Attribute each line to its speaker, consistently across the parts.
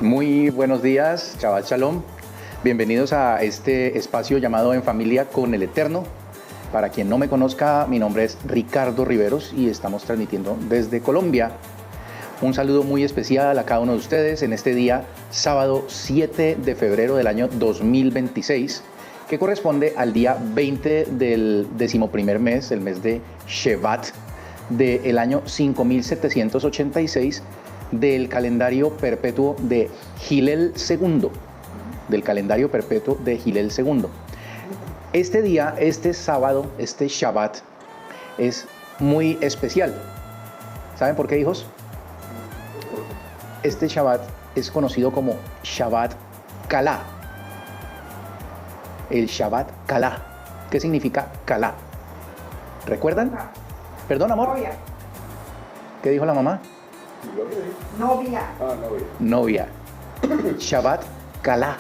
Speaker 1: Muy buenos días, Shabbat Shalom. Bienvenidos a este espacio llamado En Familia con el Eterno. Para quien no me conozca, mi nombre es Ricardo Riveros y estamos transmitiendo desde Colombia. Un saludo muy especial a cada uno de ustedes en este día, sábado 7 de febrero del año 2026, que corresponde al día 20 del 11º mes, el mes de Shevat, del año 5786 del calendario perpetuo de Hillel II, del calendario perpetuo de Hillel II. Este día, este sábado, este Shabbat, es muy especial. ¿Saben por qué, hijos? Este Shabbat es conocido como Shabbat Kalá. El Shabbat Kalá. ¿Qué significa Kalá? ¿Recuerdan? Perdón, amor.
Speaker 2: Novia.
Speaker 1: ¿Qué dijo la mamá?
Speaker 2: Novia.
Speaker 1: Novia. Shabbat Kalá.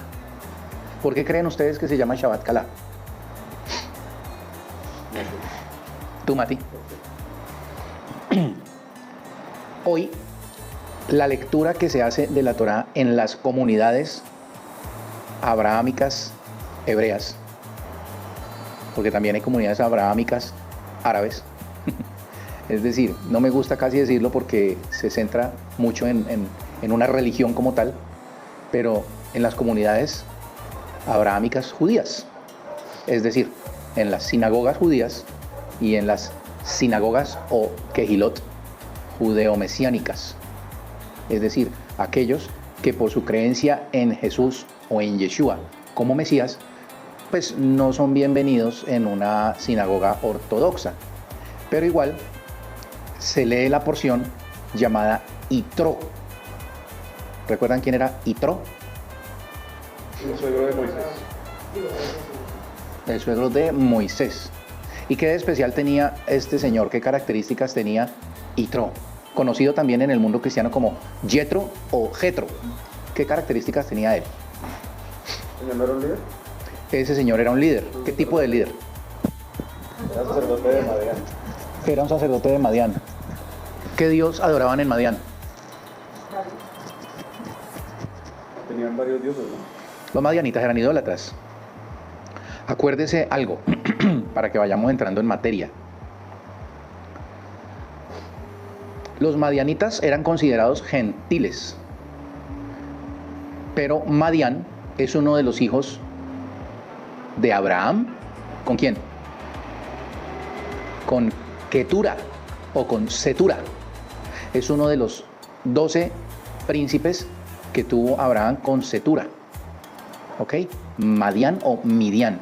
Speaker 1: ¿Por qué creen ustedes que se llama Shabbat Kalá? Tú, Mati. Hoy, la lectura que se hace de la Torá en las comunidades abrahámicas hebreas, porque también hay comunidades abrahámicas árabes. Es decir, no me gusta casi decirlo porque se centra mucho en una religión como tal, pero en las comunidades abrahámicas judías, es decir, en las sinagogas judías y en las sinagogas o kehilot judeo-mesiánicas, es decir, aquellos que por su creencia en Jesús o en Yeshua como Mesías, pues no son bienvenidos en una sinagoga ortodoxa, pero igual se lee la porción llamada Itro. ¿Recuerdan quién era Itro?
Speaker 3: El suegro de Moisés.
Speaker 1: El suegro de Moisés. ¿Y qué de especial tenía este señor? ¿Qué características tenía Itro? Conocido también en el mundo cristiano como Yetro o Jetro. ¿Qué características tenía él?
Speaker 3: ¿Señor no era un líder?
Speaker 1: Ese señor era un líder. ¿Qué tipo de líder?
Speaker 3: Era sacerdote de Madián.
Speaker 1: Era un sacerdote de Madián. ¿Qué dios adoraban en Madián?
Speaker 3: Tenían varios dioses, ¿no?
Speaker 1: Los madianitas eran idólatras. Acuérdese algo, para que vayamos entrando en materia. Los madianitas eran considerados gentiles, pero Madián es uno de los hijos de Abraham. ¿Con quién? Con Ketura o con Setura. Es uno de los 12 príncipes que tuvo Abraham con Setura. ¿Ok? Madián o Midian.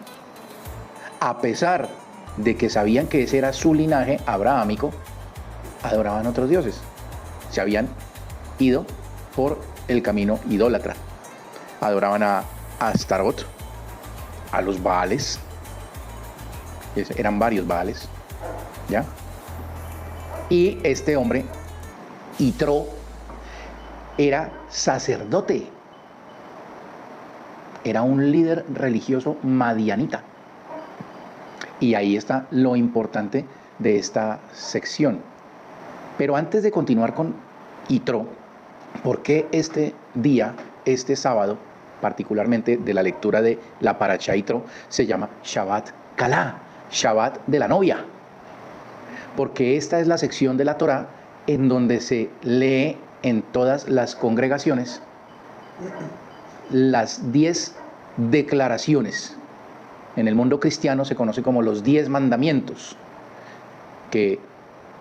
Speaker 1: A pesar de que sabían que ese era su linaje abrahámico, adoraban otros dioses. Se habían ido por el camino idólatra. Adoraban a Astarot, a los Baales. Eran varios Baales. ¿Ya? Y este hombre, Itro, era sacerdote. Era un líder religioso madianita. Y ahí está lo importante de esta sección. Pero antes de continuar con Itro, ¿por qué este día, este sábado, particularmente de la lectura de la Parashá Itro, se llama Shabbat Kalá, Shabbat de la novia? Porque esta es la sección de la Torá en donde se lee en todas las congregaciones las 10 declaraciones. En el mundo cristiano se conoce como los 10 mandamientos, que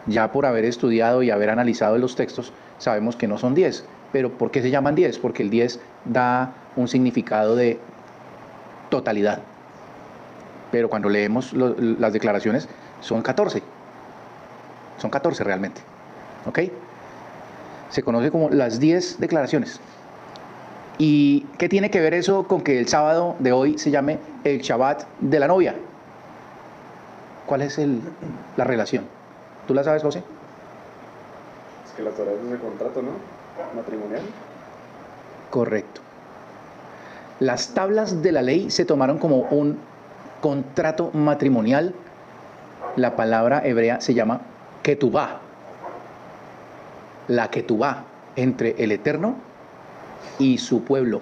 Speaker 1: ya por haber estudiado y haber analizado los textos sabemos que no son 10. Pero ¿por qué se llaman 10? Porque el 10 da un significado de totalidad. Pero cuando leemos las declaraciones son 14. Son 14 realmente. ¿Ok? Se conoce como las 10 declaraciones. ¿Y qué tiene que ver eso con que el sábado de hoy se llame el Shabbat de la novia? ¿Cuál es la relación? ¿Tú la sabes, José?
Speaker 3: Es que la Torah es ese contrato, ¿no? Matrimonial.
Speaker 1: Correcto. Las tablas de la ley se tomaron como un contrato matrimonial. La palabra hebrea se llama ketubá. La ketubá entre el Eterno y su pueblo.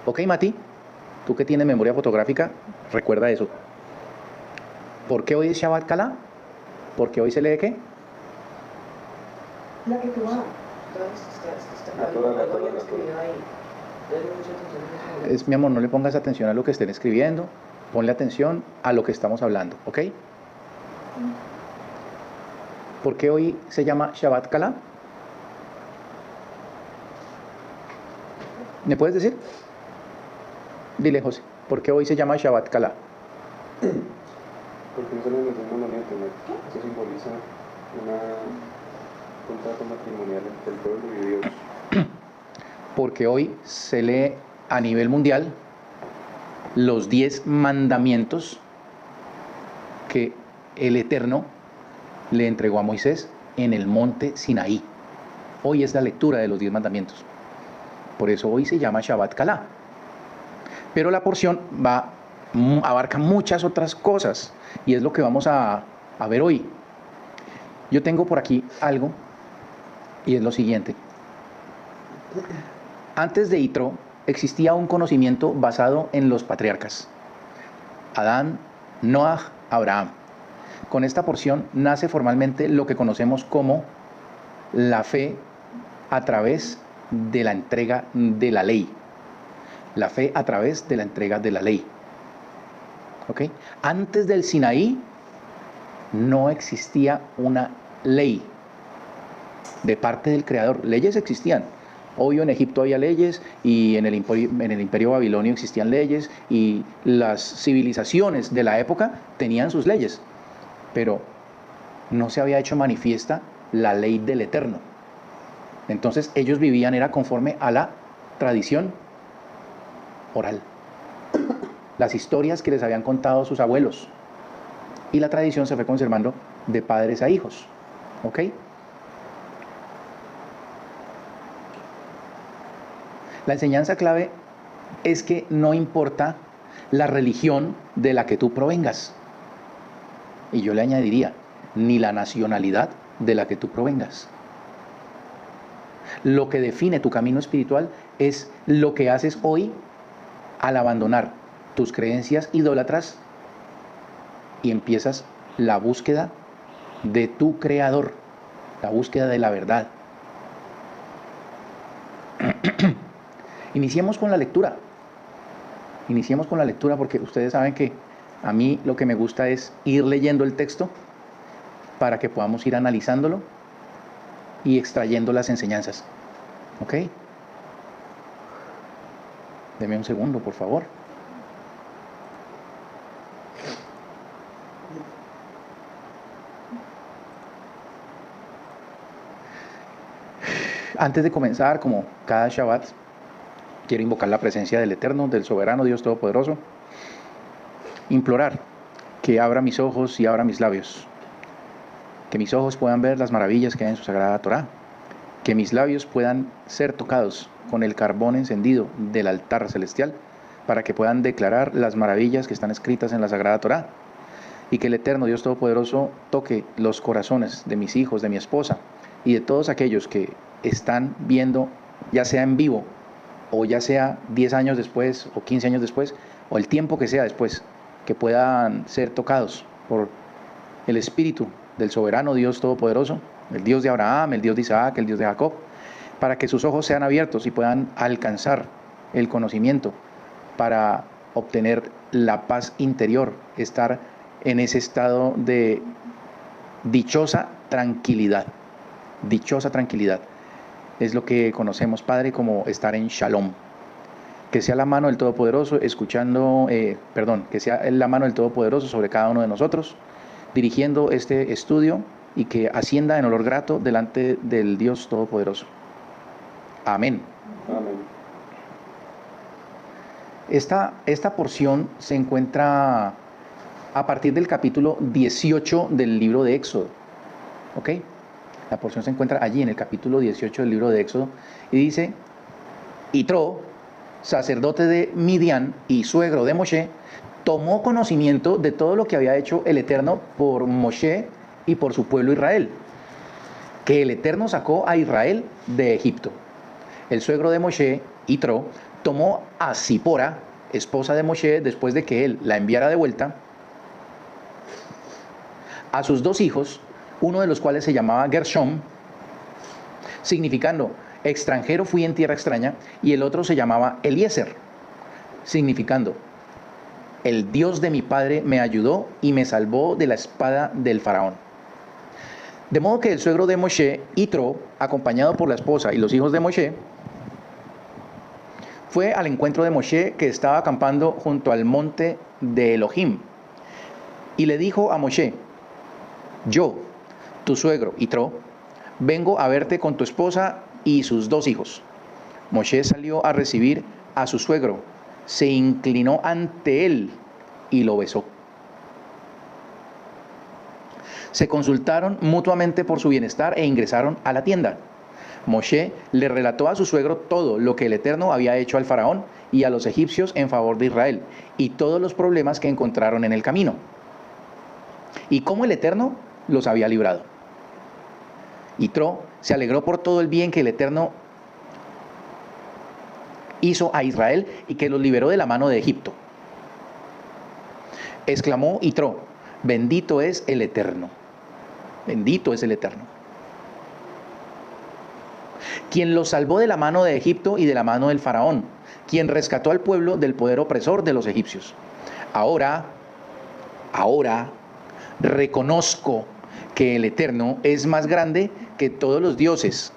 Speaker 1: ¿Ok, Mati? Tú que tienes memoria fotográfica, recuerda eso. ¿Por qué hoy es Shabbat Kala? ¿Por qué hoy se lee qué?
Speaker 2: La que tú vas.
Speaker 1: Es, mi amor, no le pongas atención a lo que estén escribiendo, ponle atención a lo que estamos hablando, ¿ok? ¿Por qué hoy se llama Shabbat Kala? ¿Me puedes decir? Dile, José, ¿por qué hoy se llama Shabbat Kala?
Speaker 3: Porque no solo nos llama maniente, ¿no? Eso simboliza un contrato matrimonial entre el pueblo y Dios.
Speaker 1: Porque hoy se lee a nivel mundial los 10 mandamientos que el Eterno le entregó a Moisés en el monte Sinaí. Hoy es la lectura de los 10 mandamientos. Por eso hoy se llama Shabbat Kala. Pero la porción abarca muchas otras cosas y es lo que vamos a ver hoy. Yo tengo por aquí algo y es lo siguiente. Antes de Yitro existía un conocimiento basado en los patriarcas: Adán, Noaj, Abraham. Con esta porción nace formalmente lo que conocemos como la fe a través de la entrega de la ley. La fe a través de la entrega de la ley. ¿Ok? Antes del Sinaí no existía una ley de parte del Creador. Leyes existían. Obvio, en Egipto había leyes y en el imperio babilonio existían leyes y las civilizaciones de la época tenían sus leyes. Pero no se había hecho manifiesta la ley del Eterno. Entonces ellos vivían, era conforme a la tradición oral. Las historias que les habían contado sus abuelos. Y la tradición se fue conservando de padres a hijos. ¿Ok? La enseñanza clave es que no importa la religión de la que tú provengas. Y yo le añadiría, ni la nacionalidad de la que tú provengas. Lo que define tu camino espiritual es lo que haces hoy al abandonar tus creencias idólatras y empiezas la búsqueda de tu Creador, la búsqueda de la verdad. Iniciemos con la lectura. Iniciemos con la lectura porque ustedes saben que a mí lo que me gusta es ir leyendo el texto para que podamos ir analizándolo y extrayendo las enseñanzas. ¿Ok? Deme un segundo, por favor. Antes de comenzar, como cada Shabbat, quiero invocar la presencia del Eterno, del Soberano Dios Todopoderoso. Implorar que abra mis ojos y abra mis labios. Que mis ojos puedan ver las maravillas que hay en su Sagrada Torá. Que mis labios puedan ser tocados con el carbón encendido del altar celestial para que puedan declarar las maravillas que están escritas en la Sagrada Torá. Y que el Eterno Dios Todopoderoso toque los corazones de mis hijos, de mi esposa y de todos aquellos que están viendo, ya sea en vivo o ya sea 10 años después o 15 años después o el tiempo que sea después, que puedan ser tocados por el Espíritu del Soberano Dios Todopoderoso, el Dios de Abraham, el Dios de Isaac, el Dios de Jacob, para que sus ojos sean abiertos y puedan alcanzar el conocimiento para obtener la paz interior, estar en ese estado de dichosa tranquilidad. Dichosa tranquilidad. Es lo que conocemos, Padre, como estar en Shalom. Que sea la mano del Todopoderoso que sea la mano del Todopoderoso sobre cada uno de nosotros, dirigiendo este estudio y que ascienda en olor grato delante del Dios Todopoderoso. Amén.
Speaker 3: Amén.
Speaker 1: Esta porción se encuentra a partir del capítulo 18 del libro de Éxodo. ¿Ok? La porción se encuentra allí en el capítulo 18 del libro de Éxodo y dice: Yitro, sacerdote de Midian y suegro de Moshe, tomó conocimiento de todo lo que había hecho el Eterno por Moshe y por su pueblo Israel, que el Eterno sacó a Israel de Egipto. el suegro de Moshe, Yitro, tomó a Zipora, esposa de Moshe, después de que él la enviara de vuelta, a sus 2 hijos, uno de los cuales se llamaba Gershom, significando extranjero fui en tierra extraña, y el otro se llamaba Eliezer, significando el Dios de mi padre me ayudó y me salvó de la espada del faraón. De modo que el suegro de Moshe, Yitro, acompañado por la esposa y los hijos de Moshe, fue al encuentro de Moshe, que estaba acampando junto al monte de Elohim, y le dijo a Moshe: yo, tu suegro Yitro, vengo a verte con tu esposa y sus 2 hijos. Moshe salió a recibir a su suegro, se inclinó ante él y lo besó. Se consultaron mutuamente por su bienestar e ingresaron a la tienda. Moshe le relató a su suegro todo lo que el Eterno había hecho al faraón y a los egipcios en favor de Israel, y todos los problemas que encontraron en el camino, y cómo el Eterno los había librado. Yitro se alegró por todo el bien que el Eterno hizo a Israel y que los liberó de la mano de Egipto. Exclamó Yitro: bendito es el Eterno, bendito es el Eterno, quien los salvó de la mano de Egipto y de la mano del faraón, quien rescató al pueblo del poder opresor de los egipcios. Ahora reconozco que el Eterno es más grande que todos los dioses.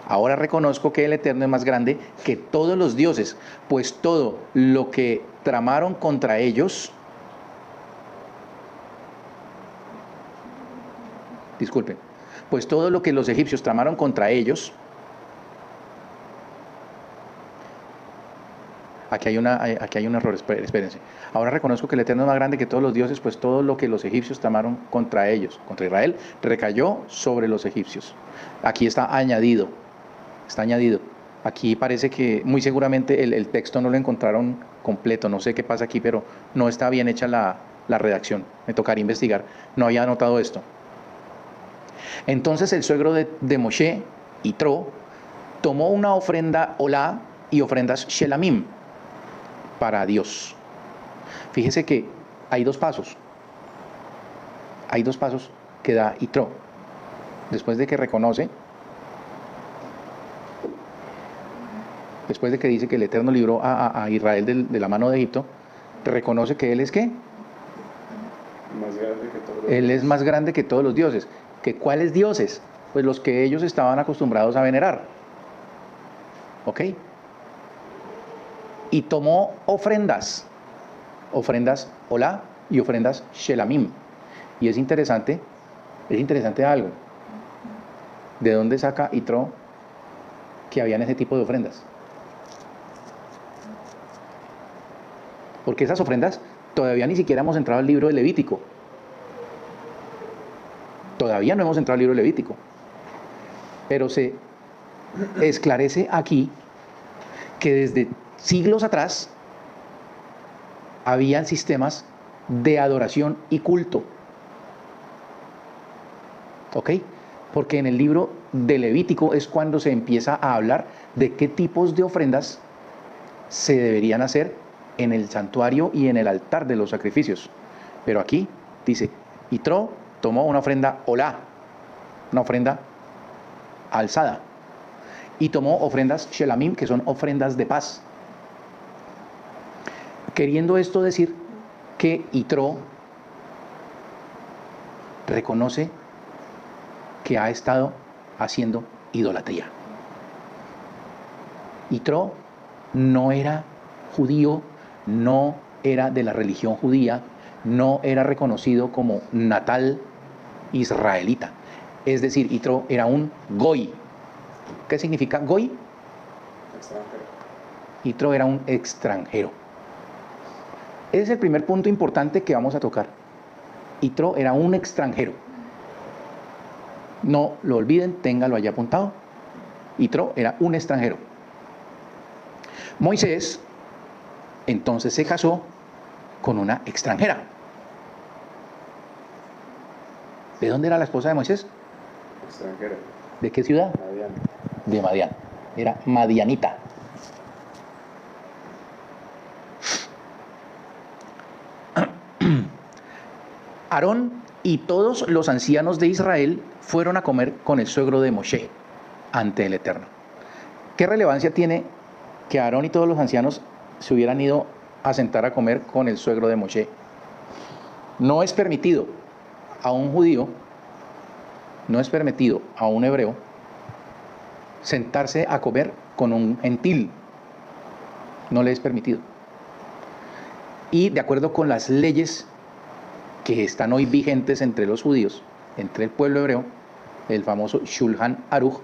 Speaker 1: Ahora reconozco que el Eterno es más grande que todos los dioses, pues todo lo que tramaron contra ellos, pues todo lo que los egipcios tramaron contra ellos, aquí hay un error, espérense. Ahora reconozco que el Eterno es más grande que todos los dioses, pues todo lo que los egipcios tramaron contra ellos, contra Israel, recayó sobre los egipcios. Aquí está añadido. Aquí parece que muy seguramente el texto no lo encontraron completo, no sé qué pasa aquí, pero no está bien hecha la redacción. Me tocaría investigar, no había anotado esto. Entonces el suegro de Moshe, Yitro, tomó una ofrenda olá y ofrendas shelamim para Dios. Fíjese que hay 2 pasos. Hay 2 pasos que da Yitro. Después de que reconoce, después de que dice que el Eterno libró a Israel de la mano de Egipto, reconoce que Él es ¿qué?
Speaker 3: Más grande que todos los
Speaker 1: Él es más grande que todos los dioses. ¿Que cuáles dioses? Pues los que ellos estaban acostumbrados a venerar. ¿Ok? Y tomó ofrendas olá y ofrendas shelamim. Y es interesante algo. ¿De dónde saca Yitro que habían ese tipo de ofrendas? Porque esas ofrendas todavía ni siquiera hemos entrado al libro de Levítico. Todavía no hemos entrado al libro de Levítico. Pero se esclarece aquí que desde siglos atrás habían sistemas de adoración y culto. ¿Ok? Porque en el libro de Levítico es cuando se empieza a hablar de qué tipos de ofrendas se deberían hacer en el santuario y en el altar de los sacrificios. Pero aquí dice, Yitro tomó una ofrenda olá, una ofrenda alzada, y tomó ofrendas shelamim, que son ofrendas de paz. Queriendo esto decir que Yitro reconoce que ha estado haciendo idolatría. Yitro no era judío, no era de la religión judía, no era reconocido como natal israelita. Es decir, Yitro era un goy. ¿Qué significa goy?
Speaker 3: extranjeros.
Speaker 1: Yitro era un extranjero. Ese es el primer punto importante que vamos a tocar. Yitro era un extranjero. No lo olviden, téngalo allá apuntado. Yitro era un extranjero. Moisés entonces se casó con una extranjera. ¿De dónde era la esposa de Moisés?
Speaker 3: Extranjera.
Speaker 1: ¿De qué ciudad?
Speaker 3: Madián.
Speaker 1: de Madián. Era madianita. Aarón y todos los ancianos de Israel fueron a comer con el suegro de Moshe ante el Eterno. ¿Qué relevancia tiene que Aarón y todos los ancianos se hubieran ido a sentar a comer con el suegro de Moshe? No es permitido a un judío, no es permitido a un hebreo sentarse a comer con un gentil. No le es permitido. Y de acuerdo con las leyes que están hoy vigentes entre los judíos, entre el pueblo hebreo, el famoso Shulchan Aruch,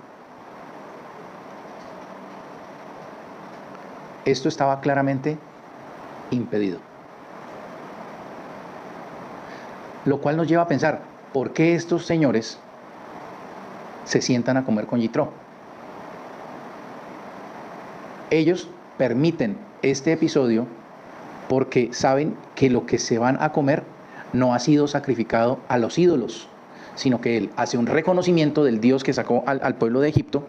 Speaker 1: esto estaba claramente impedido. Lo cual nos lleva a pensar, ¿por qué estos señores se sientan a comer con Yitro? Ellos permiten este episodio porque saben que lo que se van a comer no ha sido sacrificado a los ídolos, sino que él hace un reconocimiento del Dios que sacó al pueblo de Egipto,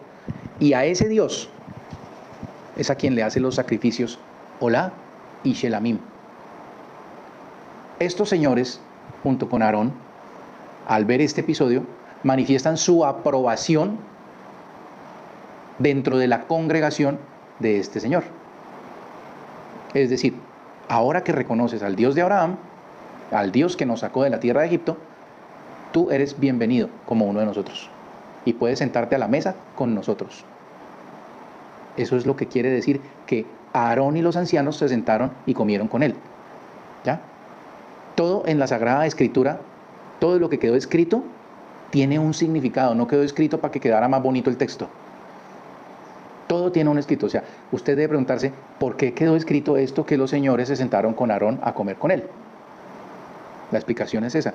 Speaker 1: y a ese Dios es a quien le hace los sacrificios Olá y Shelamim. Estos señores, junto con Aarón, al ver este episodio, manifiestan su aprobación dentro de la congregación de este Señor. Es decir, ahora que reconoces al Dios de Abraham, al Dios que nos sacó de la tierra de Egipto, tú eres bienvenido como uno de nosotros y puedes sentarte a la mesa con nosotros. Eso es lo que quiere decir que Aarón y los ancianos se sentaron y comieron con él. ¿Ya? Todo en la Sagrada Escritura, todo lo que quedó escrito, tiene un significado. No quedó escrito para que quedara más bonito el texto. Todo tiene un escrito. O sea, usted debe preguntarse, ¿por qué quedó escrito esto que los señores se sentaron con Aarón a comer con él? La explicación es esa.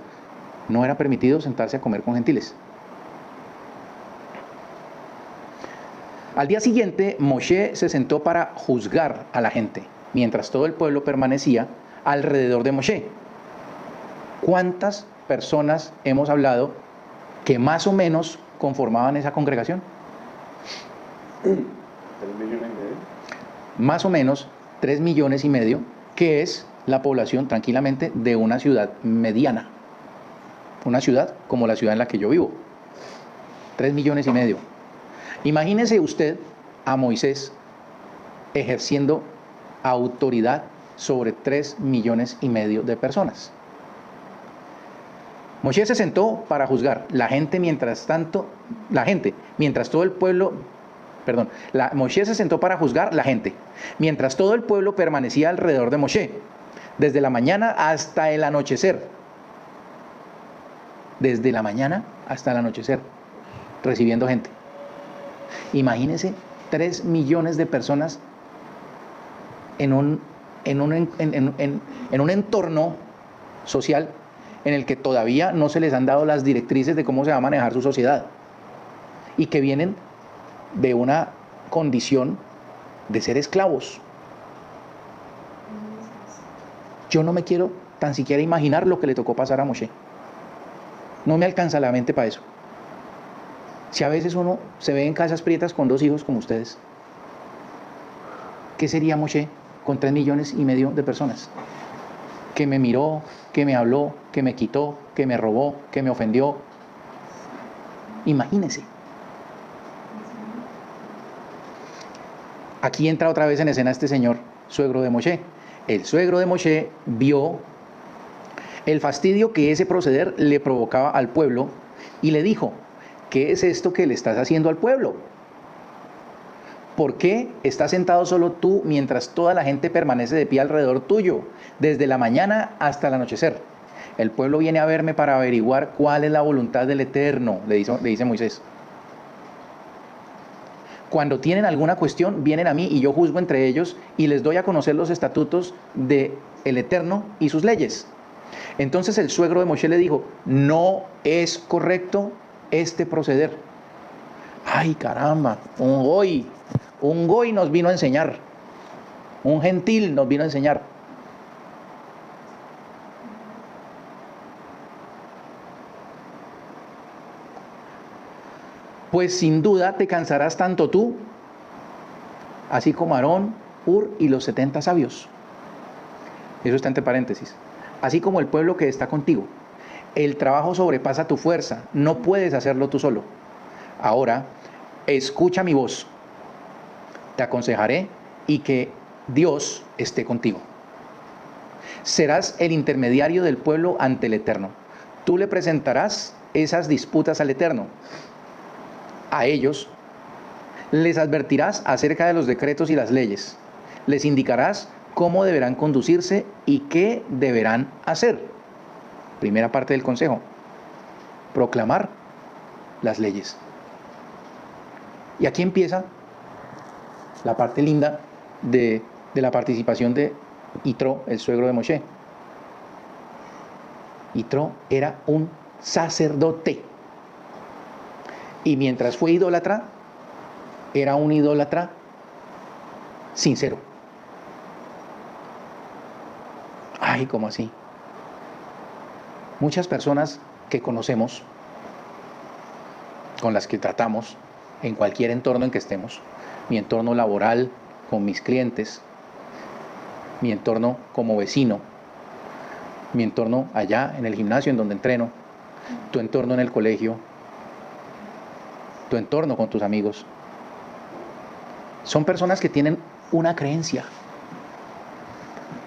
Speaker 1: No era permitido sentarse a comer con gentiles. Al día siguiente, Moshe se sentó para juzgar a la gente, mientras todo el pueblo permanecía alrededor de Moshe. ¿Cuántas personas hemos hablado que más o menos conformaban esa congregación?
Speaker 3: 3 millones y medio.
Speaker 1: Más o menos 3,5 millones, que es la población tranquilamente de una ciudad mediana. Una ciudad como la ciudad en la que yo vivo. 3,5 millones. Imagínese usted a Moisés ejerciendo autoridad sobre 3,5 millones de personas. Moshe se sentó para juzgar. Moshe se sentó para juzgar la gente, mientras todo el pueblo permanecía alrededor de Moshe, desde la mañana hasta el anochecer. Desde la mañana hasta el anochecer, recibiendo gente. Imagínense 3 millones de personas en un entorno social en el que todavía no se les han dado las directrices de cómo se va a manejar su sociedad y que vienen de una condición de ser esclavos. Yo no me quiero tan siquiera imaginar lo que le tocó pasar a Moshe. No me alcanza la mente para eso. Si a veces uno se ve en casas prietas con 2 hijos como ustedes, ¿qué sería Moshe con 3,5 millones de personas? Que me miró, que me habló, que me quitó, que me robó, que me ofendió. Imagínense. Aquí entra otra vez en escena este señor, suegro de Moshe. El suegro de Moshe vio el fastidio que ese proceder le provocaba al pueblo y le dijo: ¿qué es esto que le estás haciendo al pueblo? ¿Por qué estás sentado solo tú mientras toda la gente permanece de pie alrededor tuyo, desde la mañana hasta el anochecer? El pueblo viene a verme para averiguar cuál es la voluntad del Eterno, le dice Moisés. Cuando tienen alguna cuestión, vienen a mí y yo juzgo entre ellos y les doy a conocer los estatutos del Eterno y sus leyes. Entonces el suegro de Moshe le dijo: no es correcto este proceder. Ay, caramba, un goy nos vino a enseñar, un gentil nos vino a enseñar. pues sin duda te cansarás tanto tú, así como Aarón, Hur y los 70 sabios. Eso está entre paréntesis. Así como el pueblo que está contigo. El trabajo sobrepasa tu fuerza, no puedes hacerlo tú solo. Ahora, escucha mi voz, te aconsejaré y que Dios esté contigo. Serás el intermediario del pueblo ante el Eterno. Tú le presentarás esas disputas al Eterno. A ellos les advertirás acerca de los decretos y las leyes. Les indicarás cómo deberán conducirse y qué deberán hacer. Primera parte del consejo: proclamar las leyes. Y aquí empieza la parte linda de la participación de Yitro, el suegro de Moshe. Yitro era un sacerdote. Y mientras fue idólatra, era un idólatra sincero. Ay, ¿cómo así? Muchas personas que conocemos, con las que tratamos, en cualquier entorno en que estemos, mi entorno laboral, con mis clientes, mi entorno como vecino, mi entorno allá en el gimnasio en donde entreno, tu entorno en el colegio, tu entorno con tus amigos. Son personas que tienen una creencia,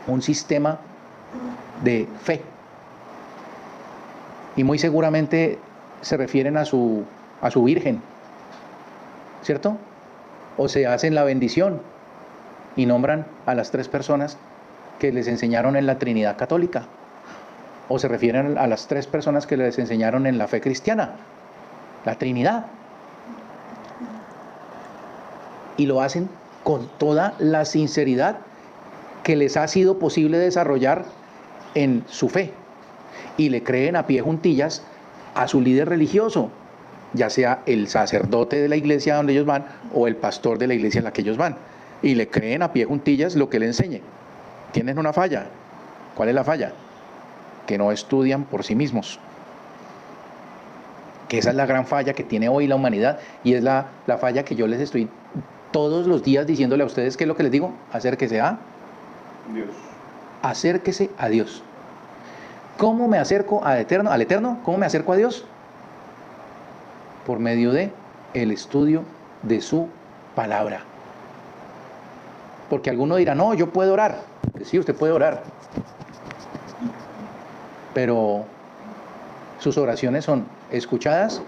Speaker 1: un sistema de fe. Y muy seguramente se refieren a su virgen, ¿cierto? O se hacen la bendición y nombran a las 3 personas que les enseñaron en la Trinidad Católica. O se refieren a las 3 personas que les enseñaron en la fe cristiana, la Trinidad. Y lo hacen con toda la sinceridad que les ha sido posible desarrollar en su fe. Y le creen a pie juntillas a su líder religioso, ya sea el sacerdote de la iglesia donde ellos van o el pastor de la iglesia en la que ellos van. Y le creen a pie juntillas lo que le enseñe. Tienen una falla. ¿Cuál es la falla? Que no estudian por sí mismos. Que esa es la gran falla que tiene hoy la humanidad, y es la falla que yo les estoy todos los días diciéndole a ustedes. ¿Qué es lo que les digo? Acérquese a
Speaker 3: Dios.
Speaker 1: Acérquese a Dios. ¿Cómo me acerco al Eterno? ¿Cómo me acerco a Dios? Por medio de el estudio de su palabra. Porque alguno dirá, no, yo puedo orar. Sí, usted puede orar. Pero sus oraciones son escuchadas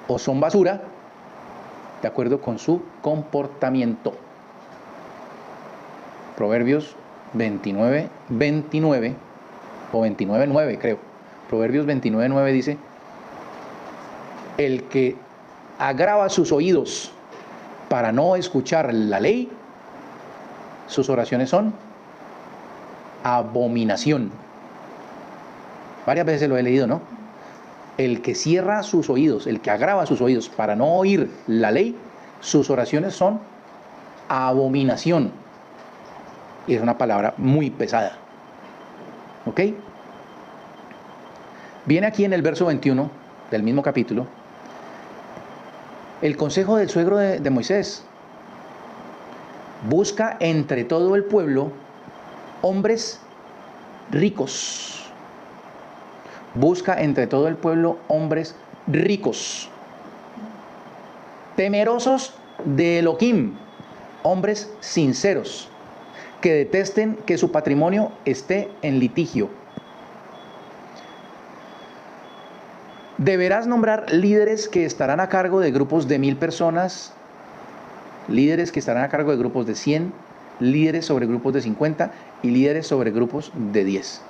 Speaker 1: o son basura de acuerdo con su comportamiento. Proverbios 29:29 o 29:9 creo. Proverbios 29:9 dice: el que agrava sus oídos para no escuchar la ley, sus oraciones son abominación. Varias veces lo he leído, ¿no? El que cierra sus oídos, el que agrava sus oídos para no oír la ley, sus oraciones son abominación. Y es una palabra muy pesada. ¿Ok? Viene aquí en el verso 21 del mismo capítulo el consejo del suegro de Moisés. Busca entre todo el pueblo hombres ricos. Busca entre todo el pueblo hombres ricos, temerosos de Elohim, hombres sinceros, que detesten que su patrimonio esté en litigio. Deberás nombrar líderes que estarán a cargo de grupos de 1000 personas, líderes que estarán a cargo de grupos de 100, líderes sobre grupos de 50 y líderes sobre grupos de 10.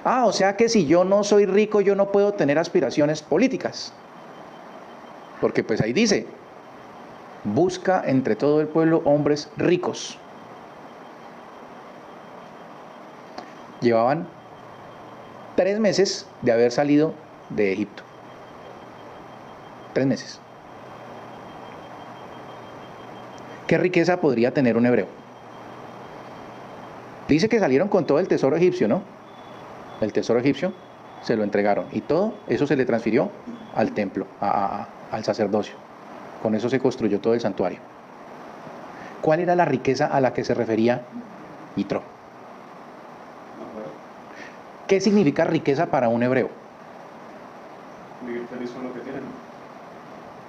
Speaker 1: O sea que si yo no soy rico, yo no puedo tener aspiraciones políticas. Porque pues ahí dice, busca entre todo el pueblo hombres ricos. Llevaban 3 meses de haber salido de Egipto. 3 meses. ¿Qué riqueza podría tener un hebreo? Dice que salieron con todo el tesoro egipcio, ¿no? El tesoro egipcio se lo entregaron y todo eso se le transfirió al templo, al sacerdocio. Con eso se construyó todo el santuario. ¿Cuál era la riqueza a la que se refería Yitro? ¿Qué significa riqueza para un hebreo?
Speaker 3: Vivir feliz con lo que tienen.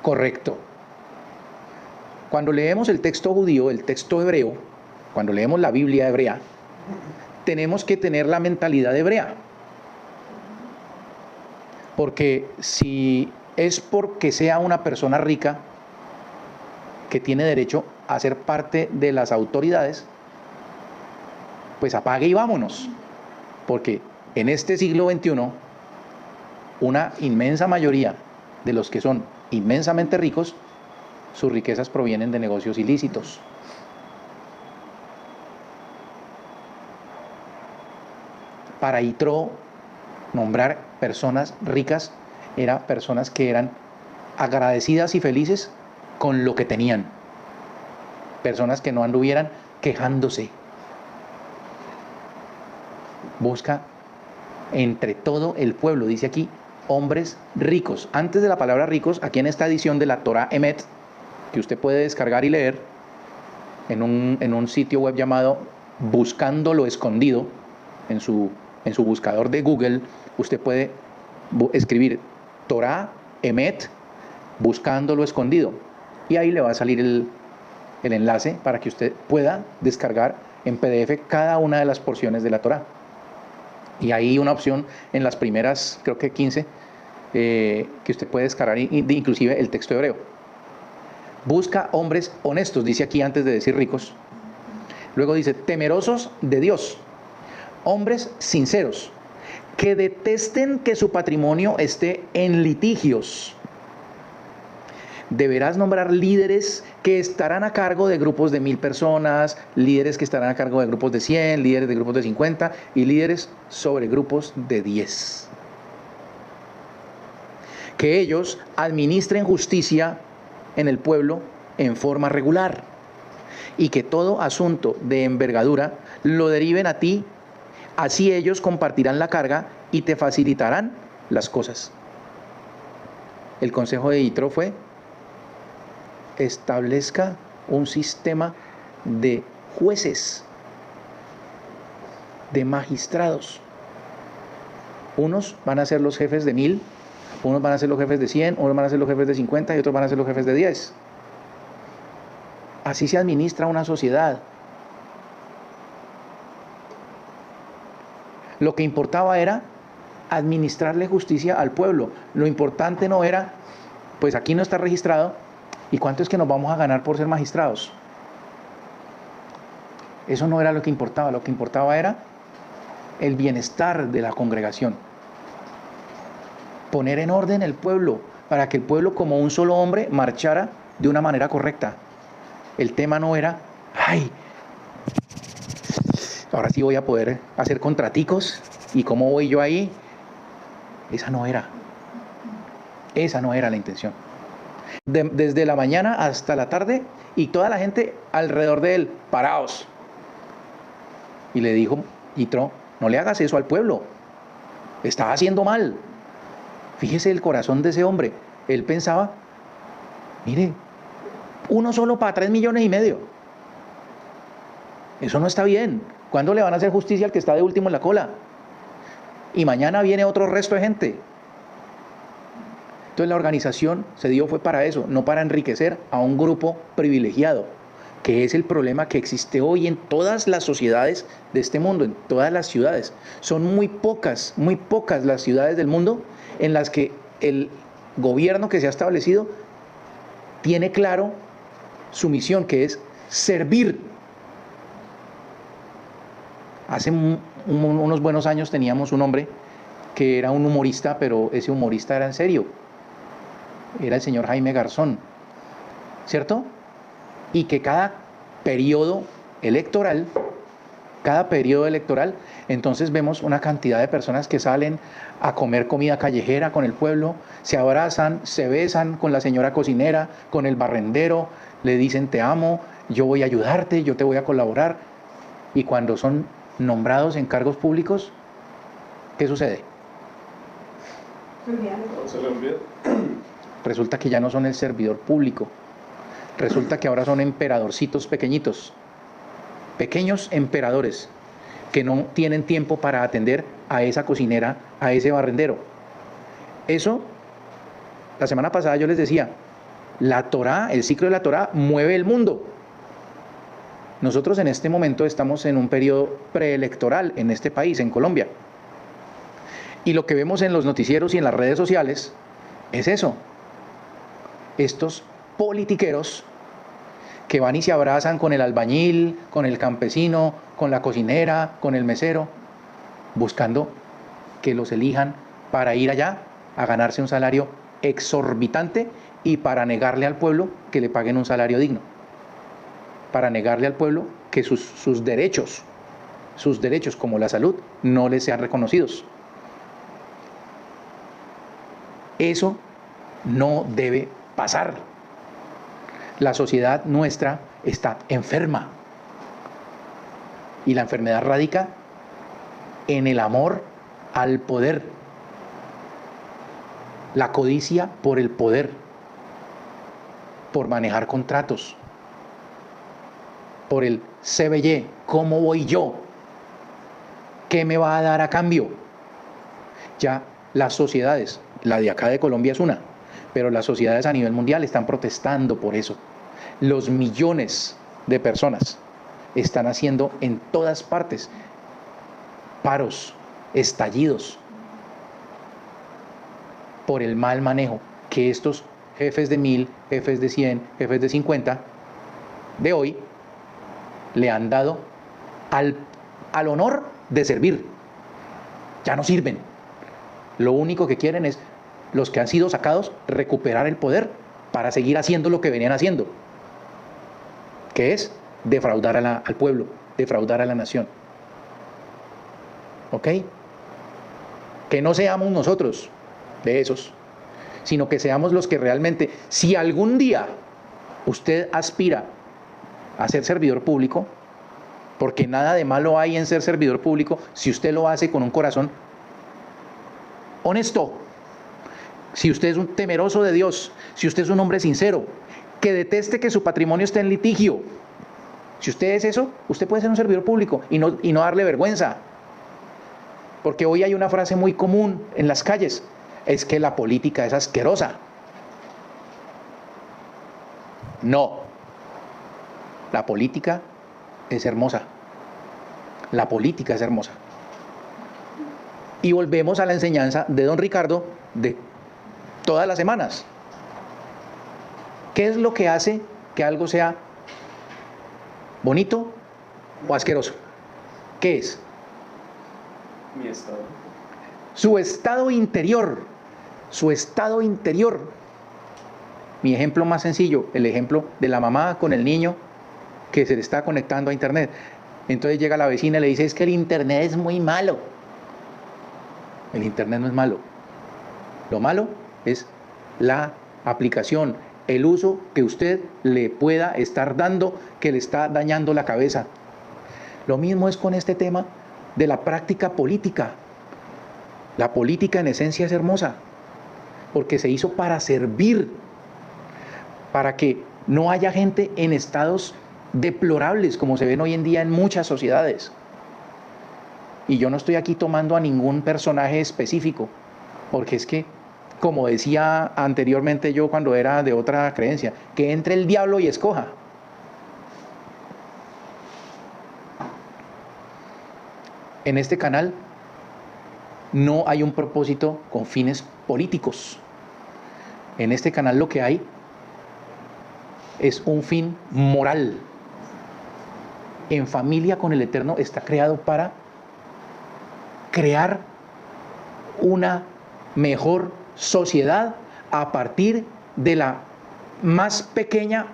Speaker 1: Correcto. Cuando leemos el texto judío, el texto hebreo, cuando leemos la Biblia hebrea, tenemos que tener la mentalidad hebrea. Porque si es porque sea una persona rica que tiene derecho a ser parte de las autoridades, pues apague y vámonos. Porque en este siglo XXI, una inmensa mayoría de los que son inmensamente ricos, sus riquezas provienen de negocios ilícitos. Para Yitro, nombrar personas ricas era personas que eran agradecidas y felices con lo que tenían. Personas que no anduvieran quejándose. Busca entre todo el pueblo, dice aquí, hombres ricos. Antes de la palabra ricos, aquí en esta edición de la Torah Emet, que usted puede descargar y leer en un sitio web llamado Buscando lo Escondido, en su buscador de Google, usted puede escribir Torah Emet, Buscando lo Escondido, y ahí le va a salir el enlace para que usted pueda descargar en PDF cada una de las porciones de la Torah. Y hay una opción en las primeras, creo que 15, que usted puede descargar inclusive el texto hebreo. Busca hombres honestos, dice aquí antes de decir ricos. Luego dice, temerosos de Dios, hombres sinceros, que detesten que su patrimonio esté en litigios. Deberás nombrar líderes que estarán a cargo de grupos de 1000 personas, líderes que estarán a cargo de grupos de 100, líderes de grupos de 50 y líderes sobre grupos de 10. Que ellos administren justicia en el pueblo en forma regular y que todo asunto de envergadura lo deriven a ti, así ellos compartirán la carga y te facilitarán las cosas. El consejo de Yitro fue: establezca un sistema de jueces, de magistrados. Unos van a ser los jefes de 1000, unos van a ser los jefes de 100, unos van a ser los jefes de 50 y otros van a ser los jefes de 10. Así se administra una sociedad. Lo que importaba era administrarle justicia al pueblo. Lo importante no era, pues aquí no está registrado, ¿y cuánto es que nos vamos a ganar por ser magistrados? Eso no era lo que importaba. Lo que importaba era el bienestar de la congregación. Poner en orden el pueblo, para que el pueblo como un solo hombre marchara de una manera correcta. El tema no era, ay, ahora sí voy a poder hacer contraticos, ¿y cómo voy yo ahí? Esa no era la intención. Desde la mañana hasta la tarde, y toda la gente alrededor de él, paraos. Y le dijo Yitro, no le hagas eso al pueblo, está haciendo mal. Fíjese el corazón de ese hombre. Él pensaba, mire, uno solo para 3,5 millones. Eso no está bien. ¿Cuándo le van a hacer justicia al que está de último en la cola? Y mañana viene otro resto de gente. Entonces la organización se dio fue para eso, no para enriquecer a un grupo privilegiado, que es el problema que existe hoy en todas las sociedades de este mundo, en todas las ciudades. Son muy pocas las ciudades del mundo en las que el gobierno que se ha establecido tiene claro su misión, que es servir. Hace unos buenos años teníamos un hombre que era un humorista, pero ese humorista era en serio. Era el señor Jaime Garzón, ¿cierto? Y que cada periodo electoral, entonces vemos una cantidad de personas que salen a comer comida callejera con el pueblo, se abrazan, se besan con la señora cocinera, con el barrendero, le dicen te amo, yo voy a ayudarte, yo te voy a colaborar. Y cuando son nombrados en cargos públicos, ¿qué sucede?
Speaker 3: Se le olvida.
Speaker 1: Resulta que ya no son el servidor público, Resulta que ahora son emperadorcitos pequeñitos, pequeños emperadores, que no tienen tiempo para atender a esa cocinera, a ese barrendero. Eso, la semana pasada yo les decía, la Torá, el ciclo de la Torá mueve el mundo. Nosotros en este momento estamos en un periodo preelectoral en este país, en Colombia. Y lo que vemos en los noticieros y en las redes sociales es eso. Estos politiqueros que van y se abrazan con el albañil, con el campesino, con la cocinera, con el mesero, buscando que los elijan para ir allá a ganarse un salario exorbitante y para negarle al pueblo que le paguen un salario digno. Para negarle al pueblo que sus derechos como la salud no les sean reconocidos. Eso no debe pasar. La sociedad nuestra está enferma. Y la enfermedad radica en el amor al poder. La codicia por el poder, por manejar contratos, por el CBY, ¿cómo voy yo? ¿Qué me va a dar a cambio? Ya las sociedades, la de acá de Colombia es una, pero las sociedades a nivel mundial están protestando por eso. Los millones de personas están haciendo en todas partes paros, estallidos, por el mal manejo que estos jefes de 1000, jefes de 100, jefes de 50 de hoy le han dado al honor de servir. Ya no sirven. Lo único que quieren es, los que han sido sacados, recuperar el poder para seguir haciendo lo que venían haciendo, que es defraudar al pueblo, defraudar a la nación. ¿Ok? Que no seamos nosotros de esos, sino que seamos los que realmente, si algún día usted aspira a ser servidor público, porque nada de malo hay en ser servidor público si usted lo hace con un corazón honesto, si usted es un temeroso de Dios, si usted es un hombre sincero, que deteste que su patrimonio esté en litigio. Si usted es eso, usted puede ser un servidor público y no darle vergüenza. Porque hoy hay una frase muy común en las calles, es que la política es asquerosa. No, la política es hermosa. La política es hermosa. Y volvemos a la enseñanza de don Ricardo de todas las semanas. ¿Qué es lo que hace que algo sea bonito o asqueroso? ¿Qué es?
Speaker 3: Mi estado.
Speaker 1: Su estado interior. Su estado interior. Mi ejemplo más sencillo, el ejemplo de la mamá con el niño que se le está conectando a internet. Entonces llega la vecina y le dice, es que el internet es muy malo. El internet no es malo. Lo malo es la aplicación, el uso que usted le pueda estar dando, que le está dañando la cabeza. Lo mismo es con este tema de la práctica política. La política en esencia es hermosa, porque se hizo para servir, para que no haya gente en estados deplorables como se ven hoy en día en muchas sociedades. Y yo no estoy aquí tomando a ningún personaje específico, porque es que, como decía anteriormente yo cuando era de otra creencia, que entre el diablo y escoja. En este canal no hay un propósito con fines políticos. En este canal lo que hay es un fin moral. En familia con el Eterno está creado para crear una mejor sociedad a partir de la más pequeña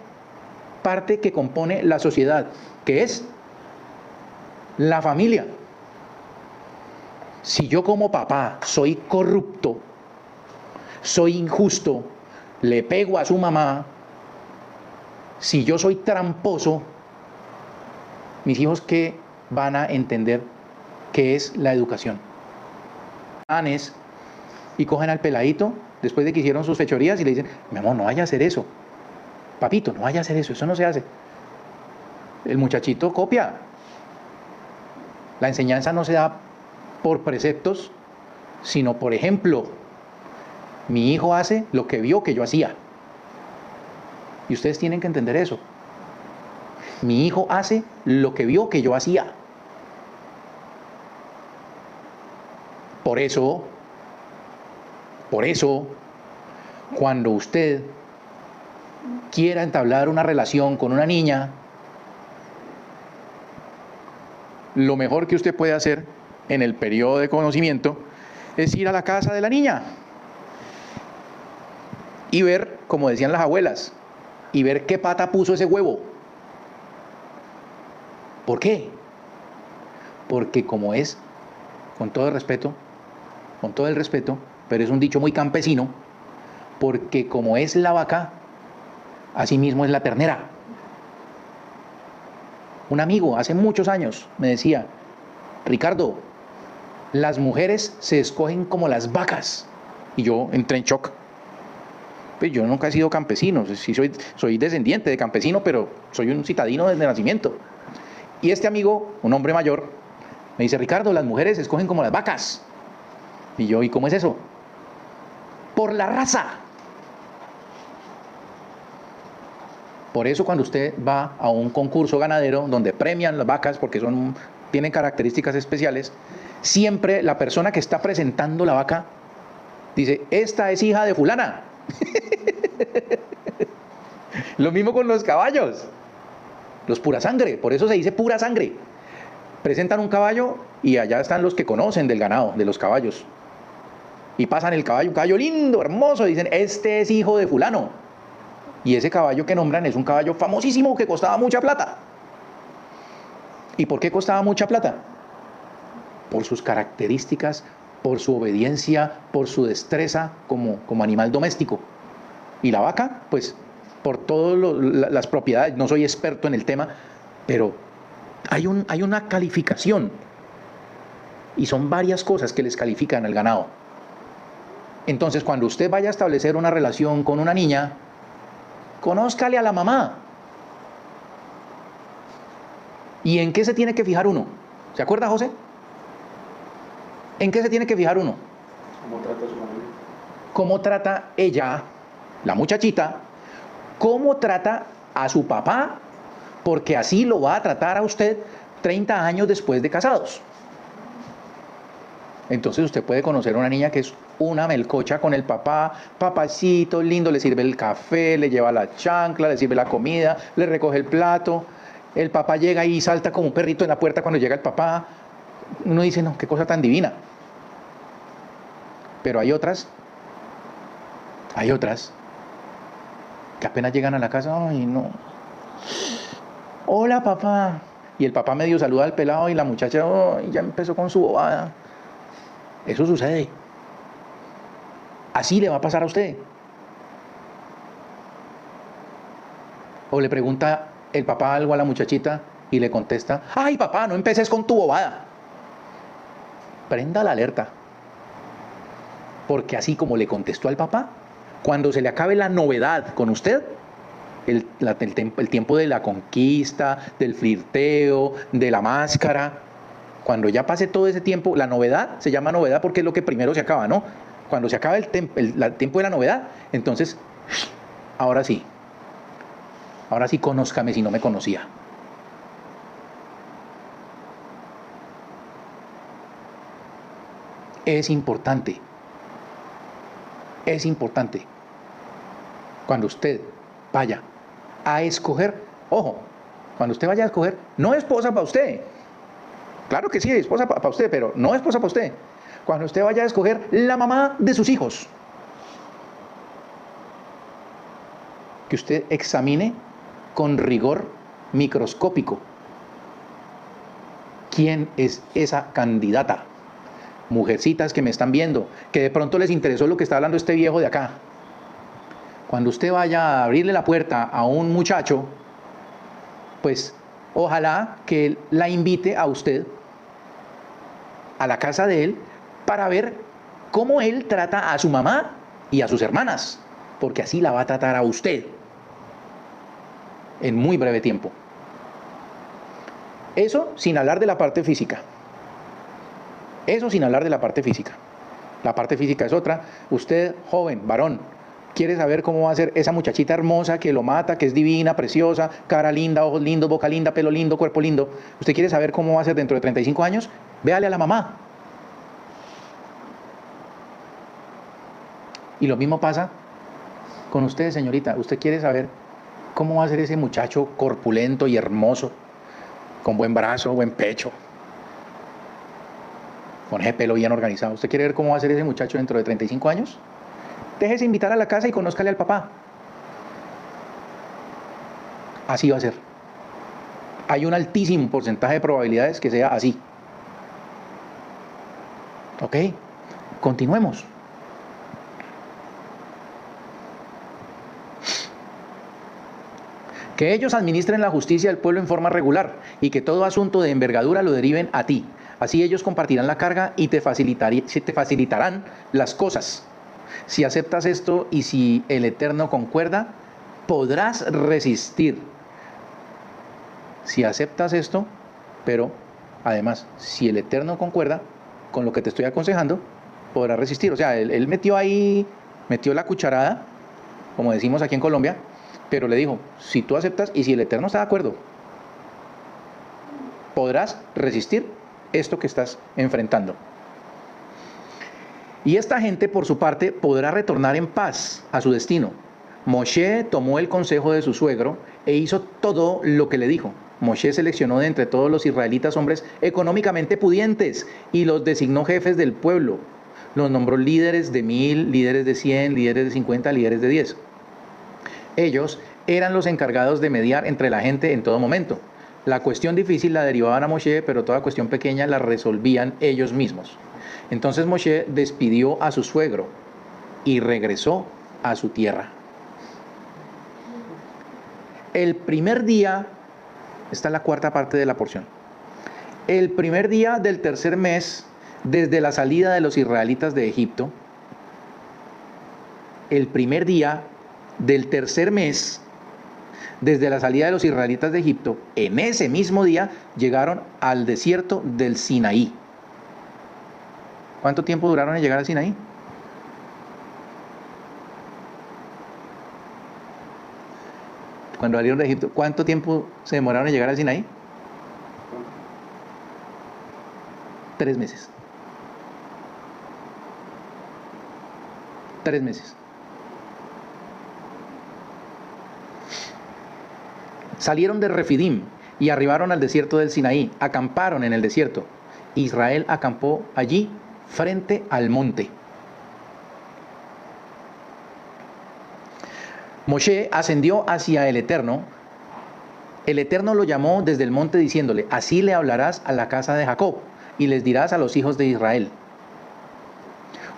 Speaker 1: parte que compone la sociedad, que es la familia. Si yo como papá soy corrupto, soy injusto, le pego a su mamá, si yo soy tramposo, mis hijos, ¿qué van a entender que es la educación? Y cogen al peladito después de que hicieron sus fechorías y le dicen, mi amor, no vaya a hacer eso. papito, no vaya a hacer eso, eso no se hace. El muchachito copia. La enseñanza no se da por preceptos, sino por ejemplo. Mi hijo hace lo que vio que yo hacía. Y ustedes tienen que entender eso. Mi hijo hace lo que vio que yo hacía. Por eso, cuando usted quiera entablar una relación con una niña, lo mejor que usted puede hacer en el periodo de conocimiento es ir a la casa de la niña y ver, como decían las abuelas, y ver qué pata puso ese huevo. ¿Por qué? Porque como es, con todo el respeto, pero es un dicho muy campesino, porque como es la vaca, así mismo es la ternera. Un amigo hace muchos años me decía, Ricardo, las mujeres se escogen como las vacas. Y yo entré en shock. Pues yo nunca he sido campesino, sí soy descendiente de campesino, pero soy un citadino desde nacimiento. Y este amigo, un hombre mayor, me dice, Ricardo, las mujeres se escogen como las vacas. Y yo, ¿y cómo es eso? Por la raza. Por eso cuando usted va a un concurso ganadero donde premian las vacas porque tienen características especiales, siempre la persona que está presentando la vaca dice, esta es hija de fulana. Lo mismo con los caballos, los pura sangre, por eso se dice pura sangre. Presentan un caballo y allá están los que conocen del ganado, de los caballos. Y pasan el caballo, un caballo lindo, hermoso, dicen, este es hijo de fulano. Y ese caballo que nombran es un caballo famosísimo que costaba mucha plata. ¿Y por qué costaba mucha plata? Por sus características, por su obediencia, por su destreza como animal doméstico. Y la vaca, pues, por todas las propiedades, no soy experto en el tema, pero hay una calificación. Y son varias cosas que les califican al ganado. Entonces, cuando usted vaya a establecer una relación con una niña, conózcale a la mamá. ¿Y en qué se tiene que fijar uno? ¿Se acuerda, José? ¿En qué se tiene que fijar uno?
Speaker 3: ¿Cómo trata a su familia?
Speaker 1: ¿Cómo trata ella, la muchachita? ¿Cómo trata a su papá? Porque así lo va a tratar a usted 30 años después de casados. Entonces usted puede conocer a una niña que es una melcocha con el papá, papacito lindo, le sirve el café, le lleva la chancla, le sirve la comida, le recoge el plato. El papá llega y salta como un perrito en la puerta cuando llega el papá. Uno dice, no, qué cosa tan divina. Pero hay otras que apenas llegan a la casa, ay no, hola papá, y el papá medio saluda al pelado y la muchacha, ay, ya empezó con su bobada. Eso sucede. Así le va a pasar a usted. O le pregunta el papá algo a la muchachita y le contesta, ay papá, no empeces con tu bobada. Prenda la alerta. Porque así como le contestó al papá, cuando se le acabe la novedad con usted, el tiempo de la conquista, del flirteo, de la máscara, cuando ya pase todo ese tiempo, la novedad se llama novedad porque es lo que primero se acaba, ¿no? Cuando se acaba el tiempo de la novedad, entonces, ahora sí, conózcame si no me conocía. Es importante cuando usted vaya a escoger, ojo, cuando usted vaya a escoger, no esposa para usted, claro que sí, esposa para usted, pero no esposa para usted, cuando usted vaya a escoger la mamá de sus hijos, que usted examine con rigor microscópico quién es esa candidata. Mujercitas que me están viendo, que de pronto les interesó lo que está hablando este viejo de acá. Cuando usted vaya a abrirle la puerta a un muchacho, pues ojalá que él la invite a usted a la casa de él para ver cómo él trata a su mamá y a sus hermanas, porque así la va a tratar a usted. en muy breve tiempo. Eso sin hablar de la parte física. Eso sin hablar de la parte física. La parte física es otra. Usted, joven, varón, quiere saber cómo va a ser esa muchachita hermosa que lo mata, que es divina, preciosa, cara linda, ojos lindos, boca linda, pelo lindo, cuerpo lindo. ¿Usted quiere saber cómo va a ser dentro de 35 años? Véale a la mamá. Y lo mismo pasa con usted, señorita. Usted quiere saber cómo va a ser ese muchacho corpulento y hermoso, con buen brazo, buen pecho, con ese pelo bien organizado. ¿Usted quiere ver cómo va a ser ese muchacho dentro de 35 años? Déjese invitar a la casa y conózcale al papá. Así va a ser. Hay un altísimo porcentaje de probabilidades que sea así. ¿Ok? Continuemos. Que ellos administren la justicia del pueblo en forma regular y que todo asunto de envergadura lo deriven a ti. Así ellos compartirán la carga y te facilitarán las cosas. Si aceptas esto y si el Eterno concuerda, podrás resistir. Si aceptas esto, pero además, si el Eterno concuerda con lo que te estoy aconsejando, podrás resistir. O sea, él metió la cucharada, como decimos aquí en Colombia, pero le dijo, si tú aceptas y si el Eterno está de acuerdo, podrás resistir esto que estás enfrentando. Y esta gente, por su parte, podrá retornar en paz a su destino. Moshe tomó el consejo de su suegro e hizo todo lo que le dijo. Moshe seleccionó de entre todos los israelitas hombres económicamente pudientes y los designó jefes del pueblo. Los nombró líderes de 1000, líderes de 100, líderes de 50, líderes de 10. Ellos eran los encargados de mediar entre la gente en todo momento. La cuestión difícil la derivaban a Moshe, pero toda cuestión pequeña la resolvían ellos mismos. Entonces Moshe despidió a su suegro y regresó a su tierra. El primer día, esta es la cuarta parte de la porción, el primer día del tercer mes, desde la salida de los israelitas de Egipto, el primer día del tercer mes, desde la salida de los israelitas de Egipto, en ese mismo día llegaron al desierto del Sinaí. ¿Cuánto tiempo duraron en llegar al Sinaí? Cuando salieron de Egipto, ¿cuánto tiempo se demoraron en llegar al Sinaí? 3 meses. 3 meses. Salieron de Refidim y arribaron al desierto del Sinaí. Acamparon en el desierto. Israel acampó allí frente al monte. Moshe ascendió hacia el Eterno. El Eterno lo llamó desde el monte diciéndole, así le hablarás a la casa de Jacob y les dirás a los hijos de Israel.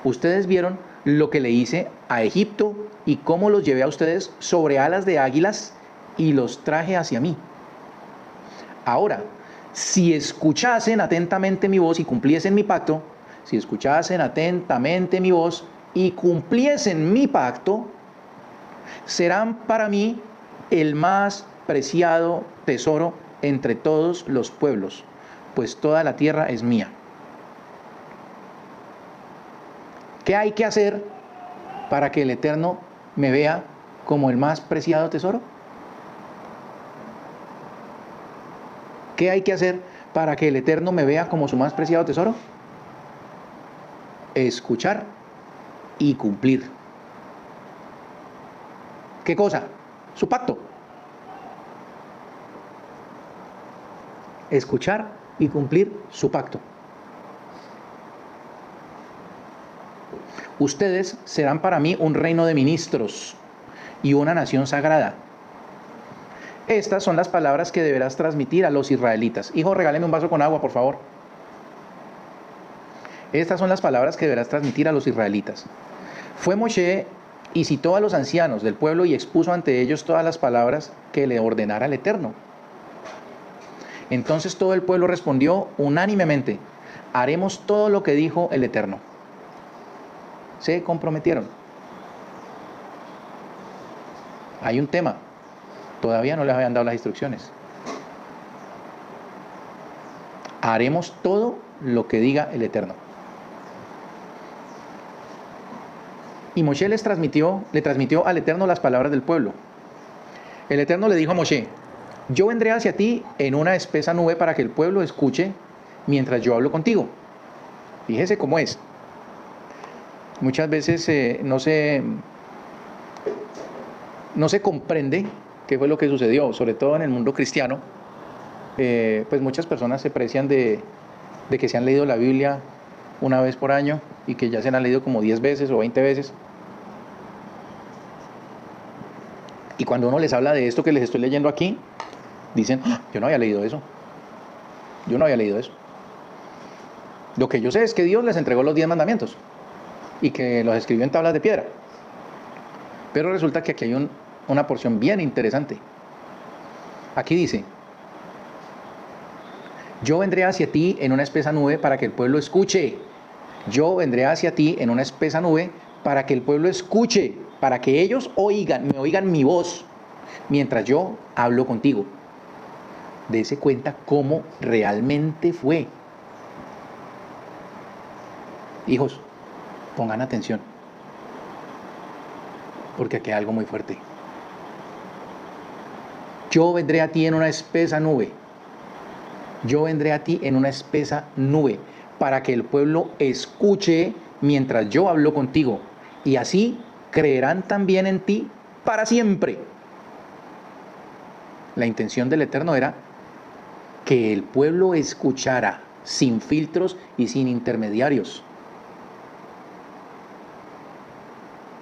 Speaker 1: Ustedes vieron lo que le hice a Egipto y cómo los llevé a ustedes sobre alas de águilas y los traje hacia mí. Ahora, si escuchasen atentamente mi voz y cumpliesen mi pacto, si escuchasen atentamente mi voz y cumpliesen mi pacto, serán para mí el más preciado tesoro entre todos los pueblos, pues toda la tierra es mía. ¿Qué hay que hacer para que el Eterno me vea como el más preciado tesoro? ¿Qué hay que hacer para que el Eterno me vea como su más preciado tesoro? Escuchar y cumplir. ¿Qué cosa? Su pacto. Escuchar y cumplir su pacto. Ustedes serán para mí un reino de ministros y una nación sagrada. Estas son las palabras que deberás transmitir a los israelitas. Hijo, regáleme un vaso con agua, por favor. Estas son las palabras que deberás transmitir a los israelitas. Fue Moshe y citó a los ancianos del pueblo y expuso ante ellos todas las palabras que le ordenara el Eterno. Entonces todo el pueblo respondió unánimemente, haremos todo lo que dijo el Eterno. Se comprometieron. Hay un tema. Todavía no les habían dado las instrucciones. Haremos todo lo que diga el Eterno. Y Moshe le transmitió al Eterno las palabras del pueblo. El Eterno le dijo a Moshe: yo vendré hacia ti en una espesa nube para que el pueblo escuche mientras yo hablo contigo. Fíjese cómo es. Muchas veces no se comprende qué fue lo que sucedió, sobre todo en el mundo cristiano. Pues muchas personas se precian de que se han leído la Biblia una vez por año y que ya se la han leído como 10 veces o 20 veces. Y cuando uno les habla de esto que les estoy leyendo aquí, dicen: yo no había leído eso. Yo no había leído eso. Lo que yo sé es que Dios les entregó los 10 mandamientos y que los escribió en tablas de piedra. Pero resulta que aquí hay una porción bien interesante. Aquí dice: yo vendré hacia ti en una espesa nube para que el pueblo escuche. Yo vendré hacia ti en una espesa nube para que el pueblo escuche, para que ellos me oigan mi voz mientras yo hablo contigo. Dese cuenta cómo realmente fue. Hijos, pongan atención, porque aquí hay algo muy fuerte. Yo vendré a ti en una espesa nube. Yo vendré a ti en una espesa nube para que el pueblo escuche mientras yo hablo contigo, y así creerán también en ti para siempre. La intención del Eterno era que el pueblo escuchara sin filtros y sin intermediarios.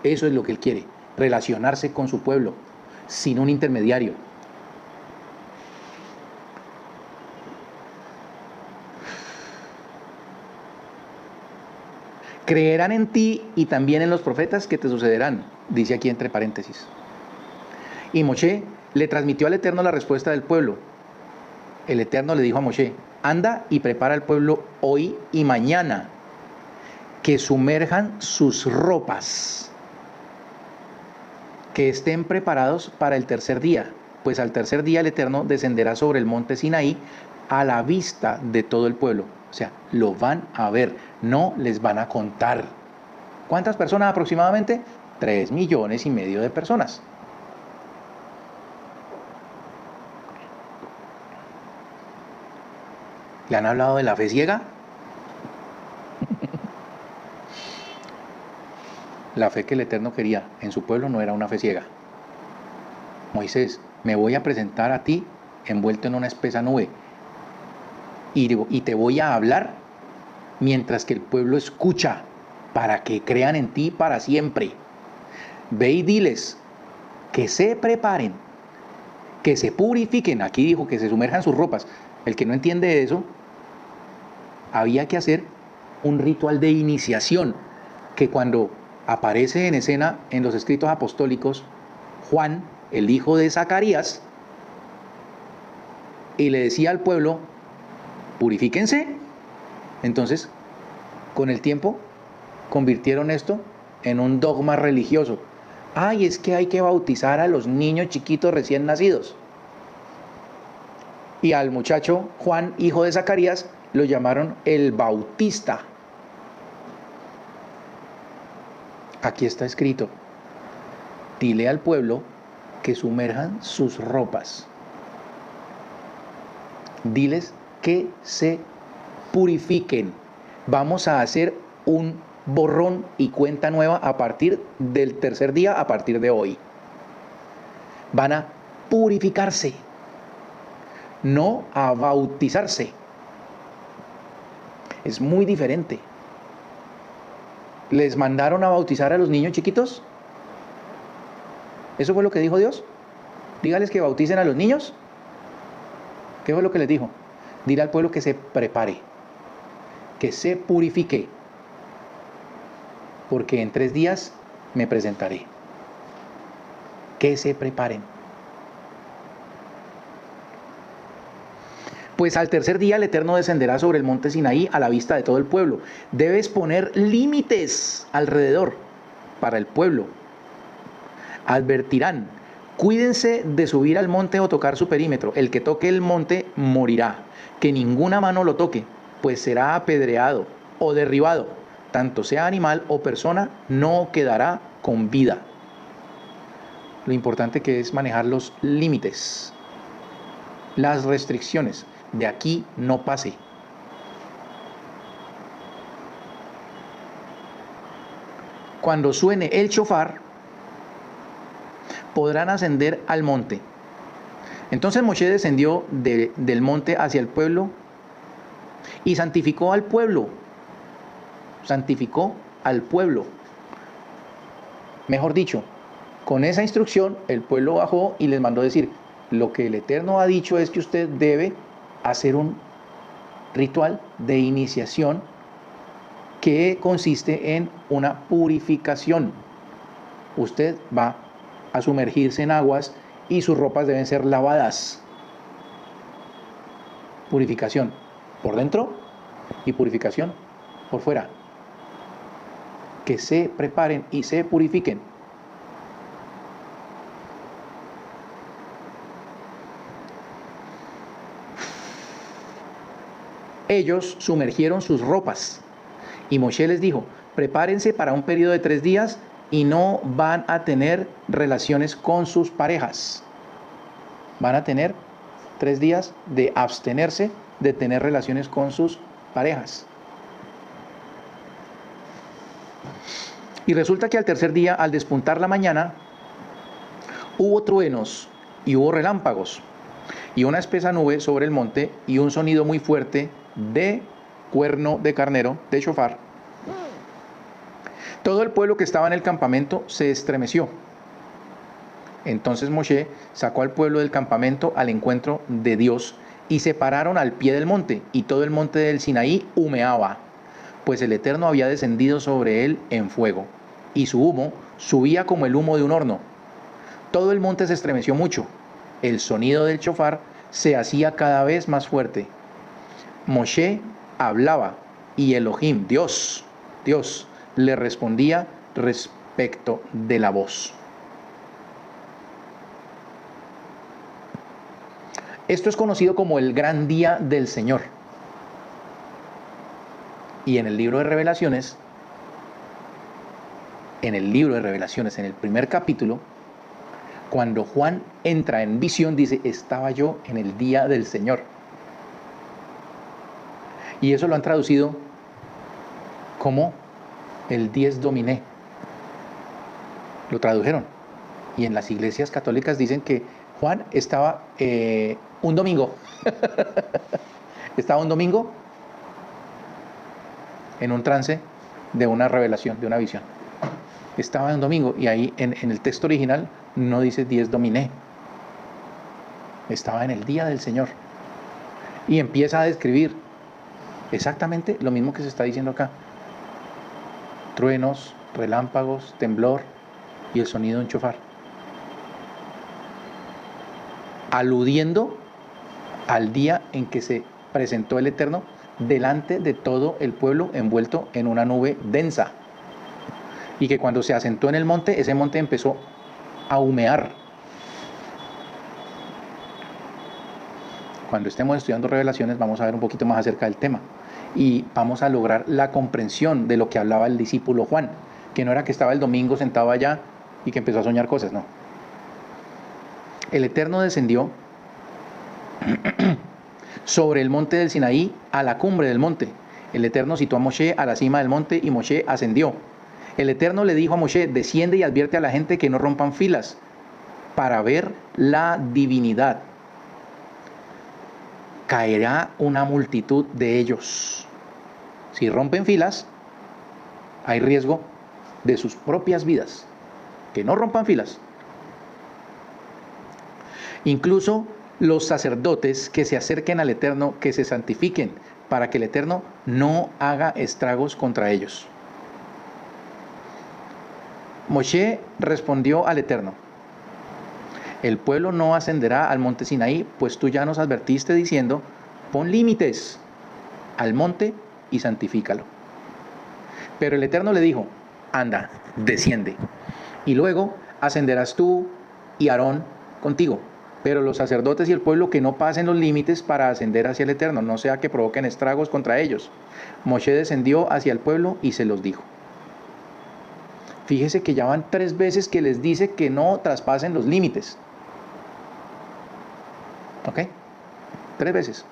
Speaker 1: Eso es lo que Él quiere, relacionarse con su pueblo sin un intermediario. Creerán en ti y también en los profetas que te sucederán, dice aquí entre paréntesis. Y Moshe le transmitió al Eterno la respuesta del pueblo. El Eterno le dijo a Moshe: anda y prepara al pueblo hoy y mañana, que sumerjan sus ropas, que estén preparados para el tercer día, pues al tercer día el Eterno descenderá sobre el monte Sinaí a la vista de todo el pueblo. O sea, lo van a ver, no les van a contar. ¿Cuántas personas aproximadamente? 3,5 millones de personas. ¿Le han hablado de la fe ciega? La fe que el Eterno quería en su pueblo no era una fe ciega. Moisés: me voy a presentar a ti envuelto en una espesa nube y te voy a hablar mientras que el pueblo escucha, para que crean en ti para siempre. Ve y diles que se preparen, que se purifiquen. Aquí dijo que se sumerjan sus ropas. El que no entiende eso, había que hacer un ritual de iniciación, que cuando aparece en escena en los escritos apostólicos Juan, el hijo de Zacarías, y le decía al pueblo: purifíquense. Entonces, con el tiempo, convirtieron esto en un dogma religioso. Ay, es que hay que bautizar a los niños chiquitos recién nacidos. Y al muchacho Juan, hijo de Zacarías, lo llamaron el Bautista. Aquí está escrito: dile al pueblo que sumerjan sus ropas. Diles que se purifiquen. Vamos a hacer un borrón y cuenta nueva a partir del tercer día, a partir de hoy. Van a purificarse, no a bautizarse. Es muy diferente. ¿Les mandaron a bautizar a los niños chiquitos? ¿Eso fue lo que dijo Dios? Dígales que bauticen a los niños. ¿Qué fue lo que les dijo? Dile al pueblo que se prepare, que se purifique, porque en 3 días me presentaré. Que se preparen. Pues al tercer día el Eterno descenderá sobre el monte Sinaí a la vista de todo el pueblo. Debes poner límites alrededor para el pueblo. Advertirán Cuídense de subir al monte o tocar su perímetro. El que toque el monte morirá. Que ninguna mano lo toque, pues será apedreado o derribado. Tanto sea animal o persona, no quedará con vida. Lo importante que es manejar los límites, las restricciones. De aquí no pase. Cuando suene el shofar, podrán ascender al monte. Entonces Moshe descendió del monte hacia el pueblo y santificó al pueblo. Santificó al pueblo. Mejor dicho, con esa instrucción el pueblo bajó y les mandó decir: lo que el Eterno ha dicho es que usted debe hacer un ritual de iniciación que consiste en una purificación. Usted va a sumergirse en aguas y sus ropas deben ser lavadas. Purificación por dentro y purificación por fuera. Que se preparen y se purifiquen. Ellos sumergieron sus ropas y Moshe les dijo: prepárense para un periodo de 3 días y no van a tener relaciones con sus parejas. Van a tener 3 días de abstenerse de tener relaciones con sus parejas. Y resulta que al tercer día, al despuntar la mañana, hubo truenos y hubo relámpagos y una espesa nube sobre el monte y un sonido muy fuerte de cuerno de carnero, de shofar. Todo el pueblo que estaba en el campamento se estremeció. Entonces Moshe sacó al pueblo del campamento al encuentro de Dios y se pararon al pie del monte, y todo el monte del Sinaí humeaba, pues el Eterno había descendido sobre él en fuego, y su humo subía como el humo de un horno. Todo el monte se estremeció mucho. El sonido del shofar se hacía cada vez más fuerte. Moshe hablaba y Elohim, Dios, le respondía respecto de la voz. Esto es conocido como el gran día del Señor. Y en el libro de Revelaciones, en el primer capítulo, cuando Juan entra en visión, dice: estaba yo en el día del Señor. Y eso lo han traducido como el dies dominé. Lo tradujeron. Y en las iglesias católicas dicen que Juan estaba un domingo. Estaba un domingo en un trance de una revelación, de una visión. Estaba un domingo, y ahí en el texto original no dice dies dominé. Estaba en el día del Señor. Y empieza a describir exactamente lo mismo que se está diciendo acá: truenos, relámpagos, temblor y el sonido de un shofar, aludiendo al día en que se presentó el Eterno delante de todo el pueblo envuelto en una nube densa, y que cuando se asentó en el monte, ese monte empezó a humear. Cuando estemos estudiando Revelaciones vamos a ver un poquito más acerca del tema y vamos a lograr la comprensión de lo que hablaba el discípulo Juan, que no era que estaba el domingo sentado allá y que empezó a soñar cosas, no. El Eterno descendió sobre el monte del Sinaí a la cumbre del monte. El Eterno citó a Moshe a la cima del monte y Moshe ascendió. El Eterno le dijo a Moshe: desciende y advierte a la gente que no rompan filas para ver la divinidad. Caerá una multitud de ellos. Si rompen filas, hay riesgo de sus propias vidas. Que no rompan filas. Incluso los sacerdotes que se acerquen al Eterno, que se santifiquen, para que el Eterno no haga estragos contra ellos. Moshe respondió al Eterno: el pueblo no ascenderá al monte Sinaí, pues tú ya nos advertiste diciendo: pon límites al monte y santifícalo. Pero el Eterno le dijo: anda, desciende, y luego ascenderás tú y Aarón contigo. Pero los sacerdotes y el pueblo que no pasen los límites para ascender hacia el Eterno, no sea que provoquen estragos contra ellos. Moshe descendió hacia el pueblo y se los dijo. Fíjese que ya van 3 veces que les dice que no traspasen los límites. ¿Ok? 3 veces.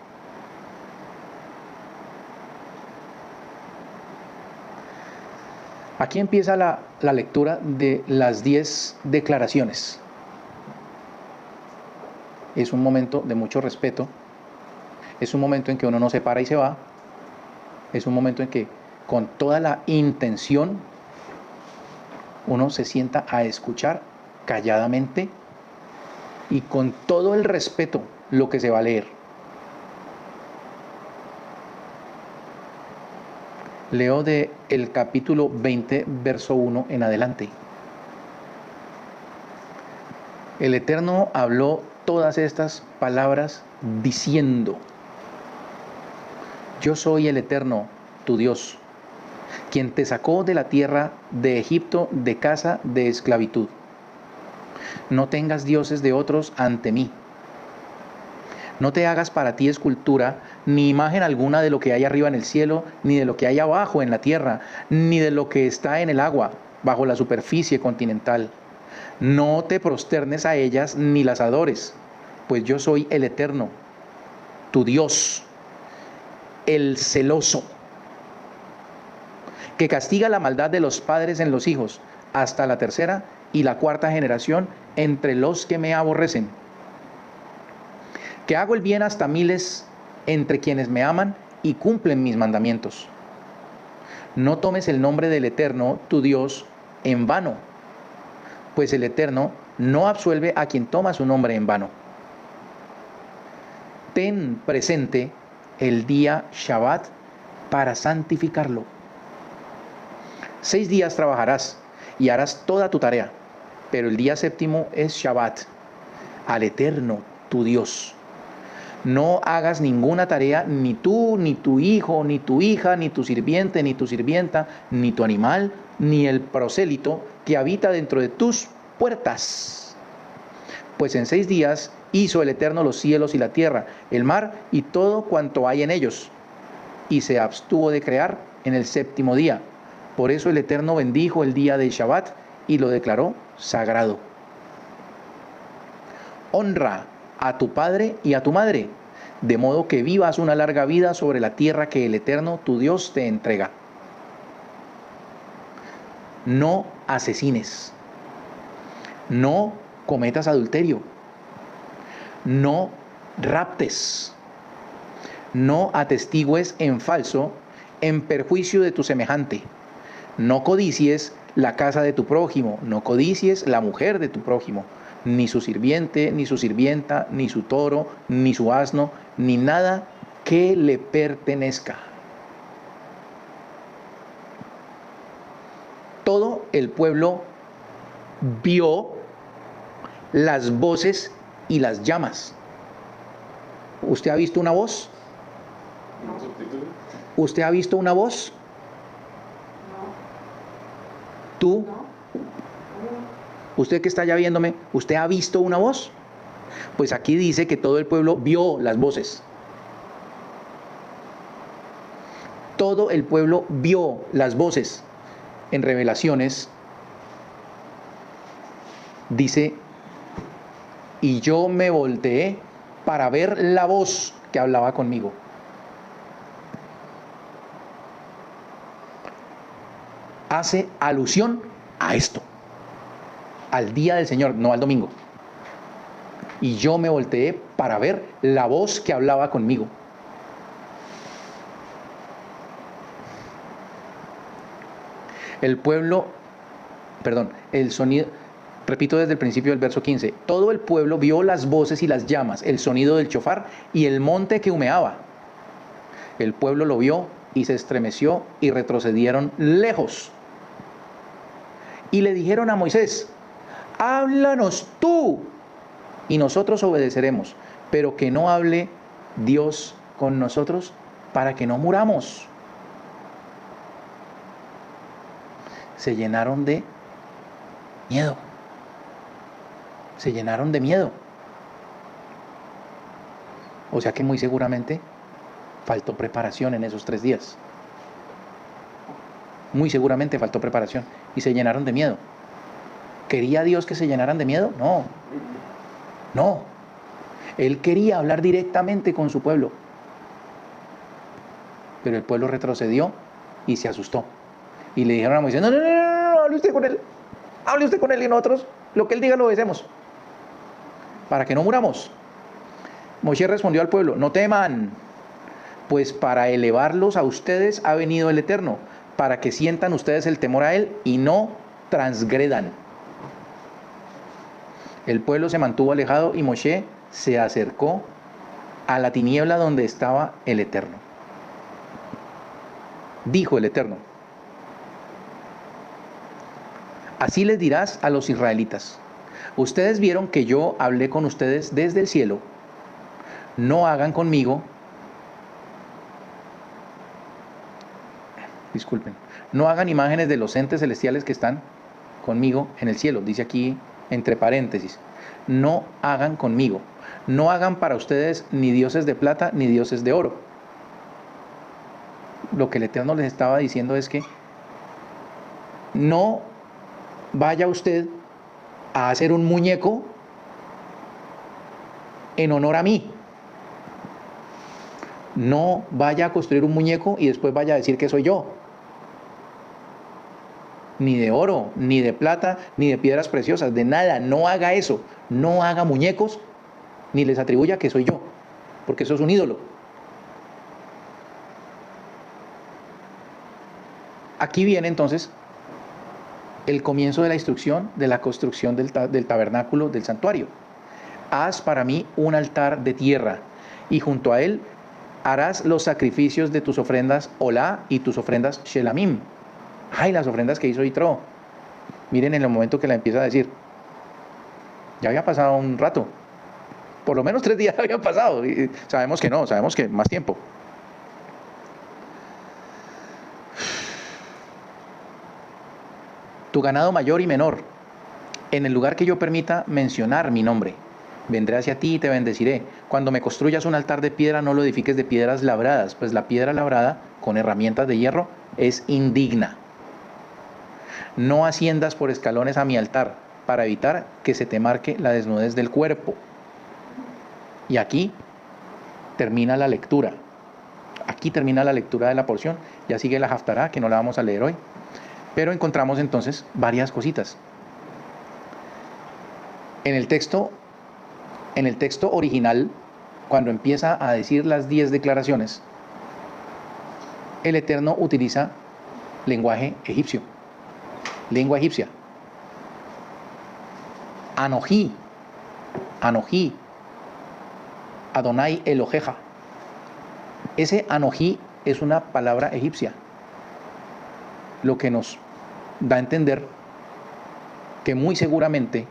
Speaker 1: Aquí empieza la lectura de las 10 declaraciones. Es un momento de mucho respeto. Es un momento en que uno no se para y se va. Es un momento en que con toda la intención uno se sienta a escuchar calladamente y con todo el respeto lo que se va a leer. Leo de el capítulo 20, verso 1 en adelante. El Eterno habló todas estas palabras diciendo: Yo soy el Eterno, tu Dios, quien te sacó de la tierra de Egipto de casa de esclavitud. No tengas dioses de otros ante mí. No te hagas para ti escultura, ni imagen alguna de lo que hay arriba en el cielo, ni de lo que hay abajo en la tierra, ni de lo que está en el agua, bajo la superficie continental. No te prosternes a ellas ni las adores, pues yo soy el Eterno, tu Dios, el celoso, que castiga la maldad de los padres en los hijos, hasta la 3ª y la 4ª generación entre los que me aborrecen. Que hago el bien hasta miles entre quienes me aman y cumplen mis mandamientos. No tomes el nombre del Eterno, tu Dios, en vano, pues el Eterno no absuelve a quien toma su nombre en vano. Ten presente el día Shabbat para santificarlo. 6 días trabajarás y harás toda tu tarea, pero el día 7º es Shabbat, al Eterno, tu Dios. No hagas ninguna tarea, ni tú, ni tu hijo, ni tu hija, ni tu sirviente, ni tu sirvienta, ni tu animal, ni el prosélito que habita dentro de tus puertas. Pues en 6 días hizo el Eterno los cielos y la tierra, el mar y todo cuanto hay en ellos, y se abstuvo de crear en el 7º día. Por eso el Eterno bendijo el día de Shabbat y lo declaró sagrado. Honra a tu padre y a tu madre, de modo que vivas una larga vida sobre la tierra que el Eterno, tu Dios, te entrega. No asesines. No cometas adulterio. No raptes. No atestigües en falso en perjuicio de tu semejante. No codicies la casa de tu prójimo. No codicies la mujer de tu prójimo, ni su sirviente, ni su sirvienta, ni su toro, ni su asno, ni nada que le pertenezca. Todo el pueblo vio las voces y las llamas. ¿Usted ha visto una voz? ¿Usted ha visto una voz? ¿Tú? Usted que está ya viéndome, ¿usted ha visto una voz? Pues aquí dice que todo el pueblo vio las voces. Todo el pueblo vio las voces. En Revelaciones dice: y yo me volteé para ver la voz que hablaba conmigo. Hace alusión a esto, al día del Señor, no al domingo. Y yo me volteé para ver la voz que hablaba conmigo. El sonido, repito desde el principio del verso 15, todo el pueblo vio las voces y las llamas, el sonido del chofar y el monte que humeaba. El pueblo lo vio y se estremeció y retrocedieron lejos. Y le dijeron a Moisés: háblanos tú y nosotros obedeceremos, pero que no hable Dios con nosotros para que no muramos. Se llenaron de miedo. Se llenaron de miedo. O sea que muy seguramente faltó preparación en esos 3 días. Muy seguramente faltó preparación. Y se llenaron de miedo. ¿Quería Dios que se llenaran de miedo? No. No. Él quería hablar directamente con su pueblo. Pero el pueblo retrocedió y se asustó. Y le dijeron a Moisés, no, hable usted con él. Hable usted con él y nosotros lo que él diga lo obedecemos. Para que no muramos. Moisés respondió al pueblo, no teman, pues para elevarlos a ustedes ha venido el Eterno, para que sientan ustedes el temor a él y no transgredan. El pueblo se mantuvo alejado y Moisés se acercó a la tiniebla donde estaba el Eterno. Dijo el Eterno, así les dirás a los israelitas, ustedes vieron que yo hablé con ustedes desde el cielo, no hagan conmigo, disculpen, no hagan imágenes de los entes celestiales que están conmigo en el cielo, dice aquí entre paréntesis, no hagan conmigo, no hagan para ustedes ni dioses de plata ni dioses de oro. Lo que el Eterno les estaba diciendo es que no vaya usted a hacer un muñeco en honor a mí. No vaya a construir un muñeco y después vaya a decir que soy yo. Ni de oro, ni de plata, ni de piedras preciosas, de nada. No haga eso. No haga muñecos ni les atribuya que soy yo, porque eso es un ídolo. Aquí viene entonces el comienzo de la instrucción de la construcción del tabernáculo del santuario. Haz para mí un altar de tierra y junto a él harás los sacrificios de tus ofrendas Olá y tus ofrendas Shelamim. Ay, las ofrendas que hizo Yitro. Miren en el momento que la empieza a decir. Ya había pasado un rato. Por lo menos 3 días habían pasado. Y sabemos que no, sabemos que más tiempo. Tu ganado mayor y menor, en el lugar que yo permita mencionar mi nombre. Vendré hacia ti y te bendeciré. Cuando me construyas un altar de piedra, no lo edifiques de piedras labradas, pues la piedra labrada, con herramientas de hierro, es indigna. No asciendas por escalones a mi altar, para evitar que se te marque la desnudez del cuerpo. Y aquí termina la lectura. Aquí termina la lectura de la porción. Ya sigue la Haftará, que no la vamos a leer hoy. Pero encontramos entonces varias cositas. En el texto original, cuando empieza a decir las 10 declaraciones, el Eterno utiliza lenguaje egipcio, lengua egipcia. Anojí, Adonai Eloheja. Ese Anojí es una palabra egipcia, lo que nos da a entender que muy seguramente,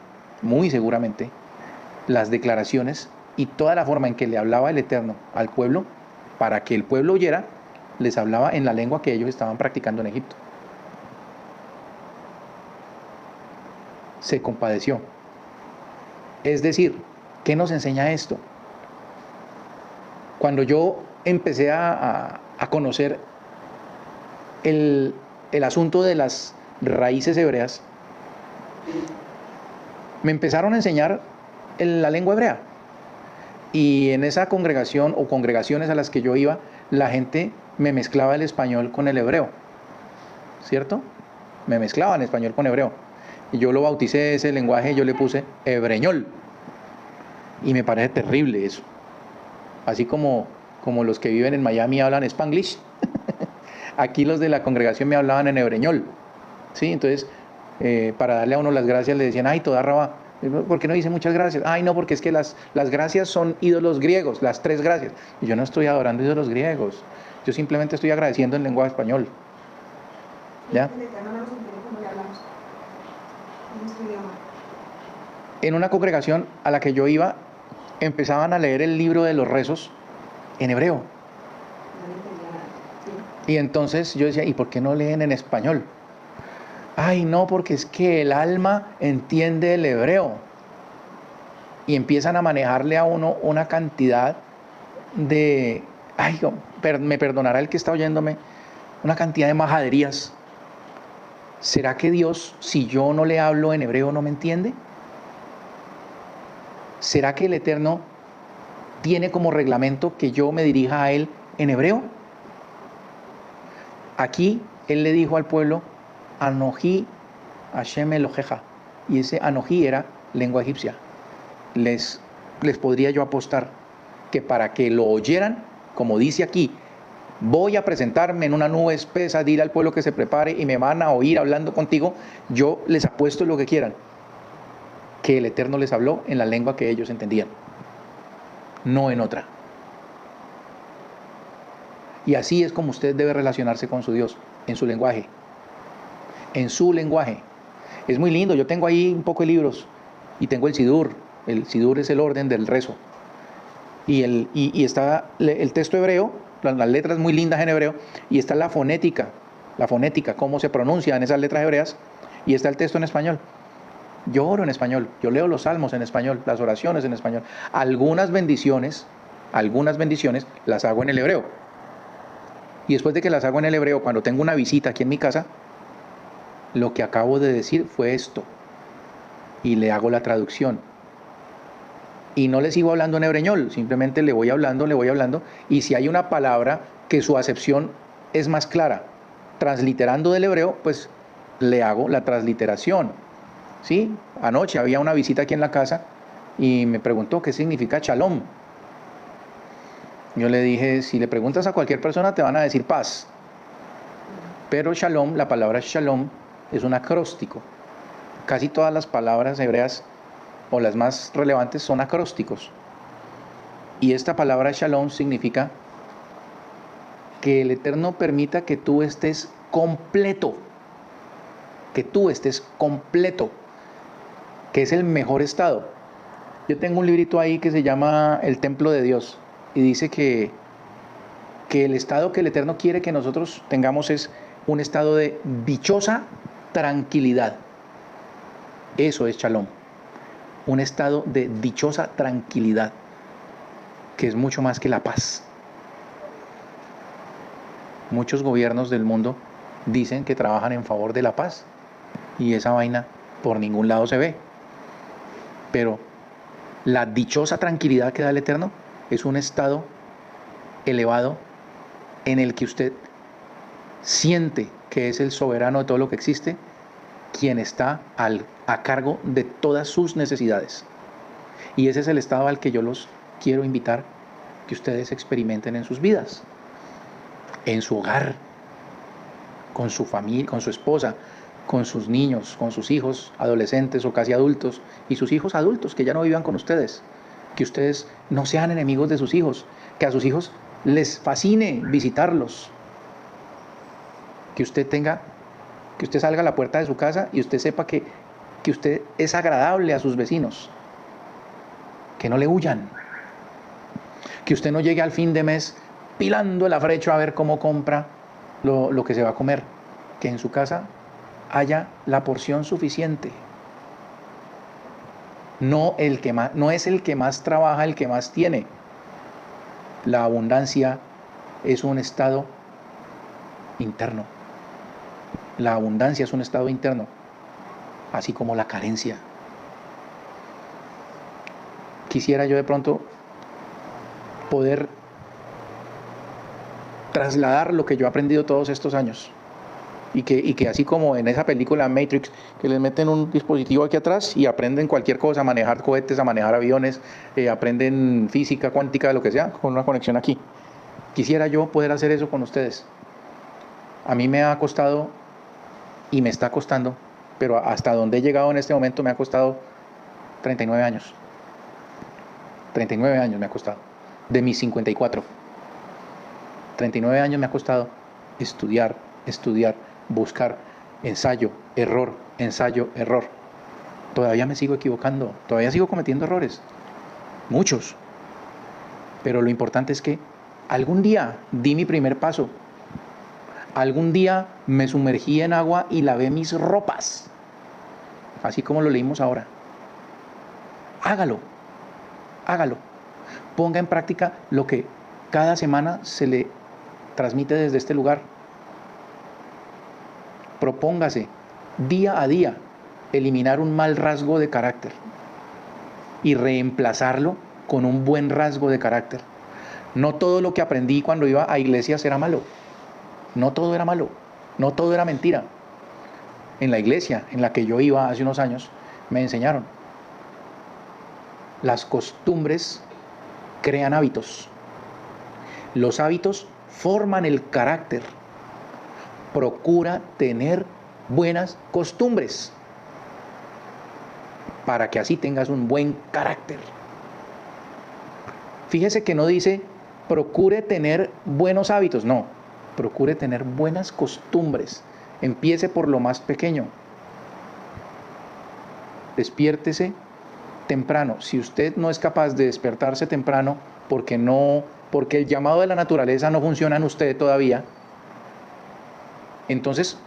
Speaker 1: las declaraciones y toda la forma en que le hablaba el Eterno al pueblo, para que el pueblo oyera, les hablaba en la lengua que ellos estaban practicando en Egipto. Se compadeció. Es decir, ¿qué nos enseña esto? Cuando yo empecé a conocer el asunto de las raíces hebreas, me empezaron a enseñar la lengua hebrea. Y en esa congregación o congregaciones a las que yo iba, la gente me mezclaba el español con el hebreo. ¿Cierto? Me mezclaban español con hebreo. Y yo lo bauticé ese lenguaje, yo le puse hebreñol. Y me parece terrible eso. Así como los que viven en Miami hablan Spanglish, aquí los de la congregación me hablaban en hebreñol. ¿Sí? Entonces, para darle a uno las gracias le decían, ay, toda raba, ¿por qué no dice muchas gracias? Ay, no, porque es que las gracias son ídolos griegos, las 3 gracias. Y yo no estoy adorando ídolos griegos, yo simplemente estoy agradeciendo en lenguaje español. ¿Ya? En una congregación a la que yo iba, empezaban a leer el libro de los rezos en hebreo. Y entonces yo decía, ¿y por qué no leen en español? Ay, no, porque es que el alma entiende el hebreo. y empiezan a manejarle a uno una cantidad de, me perdonará el que está oyéndome, una cantidad de majaderías. ¿Será que Dios, si yo no le hablo en hebreo, no me entiende? ¿Será que el Eterno tiene como reglamento que yo me dirija a Él en hebreo? Aquí Él le dijo al pueblo, Anoji Hashem Eloheja, y ese Anoji era lengua egipcia. Les podría yo apostar que para que lo oyeran, como dice aquí, voy a presentarme en una nube espesa, dile al pueblo que se prepare y me van a oír hablando contigo, yo les apuesto lo que quieran, que el Eterno les habló en la lengua que ellos entendían, no en otra. Y así es como usted debe relacionarse con su Dios, en su lenguaje. En su lenguaje. Es muy lindo, yo tengo ahí un poco de libros y tengo el Sidur. El Sidur es el orden del rezo. Y está el texto hebreo, las letras muy lindas en hebreo, y está la fonética, cómo se pronuncian esas letras hebreas, y está el texto en español. Yo oro en español, yo leo los salmos en español, las oraciones en español. Algunas bendiciones las hago en el hebreo. Y después de que las hago en el hebreo, cuando tengo una visita aquí en mi casa, lo que acabo de decir fue esto. Y le hago la traducción. Y no le sigo hablando en hebreñol, simplemente le voy hablando. Y si hay una palabra que su acepción es más clara, transliterando del hebreo, pues le hago la transliteración. ¿Sí? Anoche había una visita aquí en la casa y me preguntó qué significa shalom. Yo le dije, si le preguntas a cualquier persona te van a decir paz. Pero shalom, la palabra shalom, es un acróstico. Casi todas las palabras hebreas, o las más relevantes, son acrósticos. Y esta palabra shalom significa que el Eterno permita que tú estés completo. Que tú estés completo. Que es el mejor estado. Yo tengo un librito ahí que se llama El Templo de Dios. Y dice que el estado que el Eterno quiere que nosotros tengamos es un estado de dichosa tranquilidad. Eso es shalom. Un estado de dichosa tranquilidad, que es mucho más que la paz. Muchos gobiernos del mundo dicen que trabajan en favor de la paz, y esa vaina por ningún lado se ve. Pero la dichosa tranquilidad que da el Eterno es un estado elevado en el que usted siente que es el soberano de todo lo que existe, quien está a cargo de todas sus necesidades. Y ese es el estado al que yo los quiero invitar que ustedes experimenten en sus vidas, en su hogar, con su familia, con su esposa, con sus niños, con sus hijos adolescentes o casi adultos, y sus hijos adultos que ya no vivan con ustedes. Que ustedes no sean enemigos de sus hijos, que a sus hijos les fascine visitarlos, que usted salga a la puerta de su casa y usted sepa que usted es agradable a sus vecinos, que no le huyan, que usted no llegue al fin de mes pilando el afrecho a ver cómo compra lo que se va a comer, que en su casa haya la porción suficiente. No es el que más trabaja el que más tiene. La abundancia es un estado interno. La abundancia es un estado interno, así como la carencia. Quisiera yo de pronto poder trasladar lo que yo he aprendido todos estos años. Y que así como en esa película Matrix, que les meten un dispositivo aquí atrás y aprenden cualquier cosa, a manejar cohetes, a manejar aviones, aprenden física cuántica, lo que sea, con una conexión aquí. Quisiera yo poder hacer eso con ustedes. A mí me ha costado y me está costando, pero hasta donde he llegado en este momento me ha costado 39 años. 39 años me ha costado, de mis 54. 39 años me ha costado estudiar, buscar, ensayo, error. Todavía me sigo equivocando, todavía sigo cometiendo errores, muchos. Pero lo importante es que algún día di mi primer paso. Algún día me sumergí en agua y lavé mis ropas, así como lo leímos ahora. Hágalo, hágalo. Ponga en práctica lo que cada semana se le transmite desde este lugar. Propóngase día a día eliminar un mal rasgo de carácter y reemplazarlo con un buen rasgo de carácter. No todo lo que aprendí cuando iba a iglesias era malo. No todo era malo. No todo era mentira. En la iglesia en la que yo iba hace unos años me enseñaron: las costumbres crean hábitos. Los hábitos forman el carácter. Procura tener buenas costumbres para que así tengas un buen carácter. Fíjese que no dice procure tener buenos hábitos, no, procure tener buenas costumbres. Empiece por lo más pequeño. Despiértese temprano. Si usted no es capaz de despertarse temprano porque el llamado de la naturaleza no funciona en usted todavía, entonces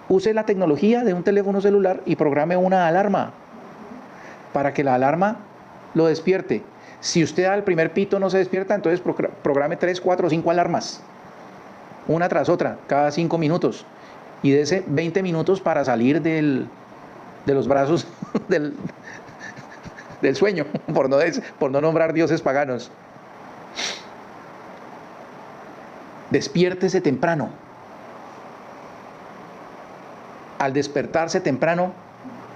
Speaker 1: use la tecnología de un teléfono celular y programe una alarma para que la alarma lo despierte. Si usted al primer pito no se despierta, entonces programe 3, 4 o 5 alarmas, una tras otra, cada 5 minutos, y dese 20 minutos para salir de los brazos del sueño, por no nombrar dioses paganos. Despiértese temprano. Al despertarse temprano,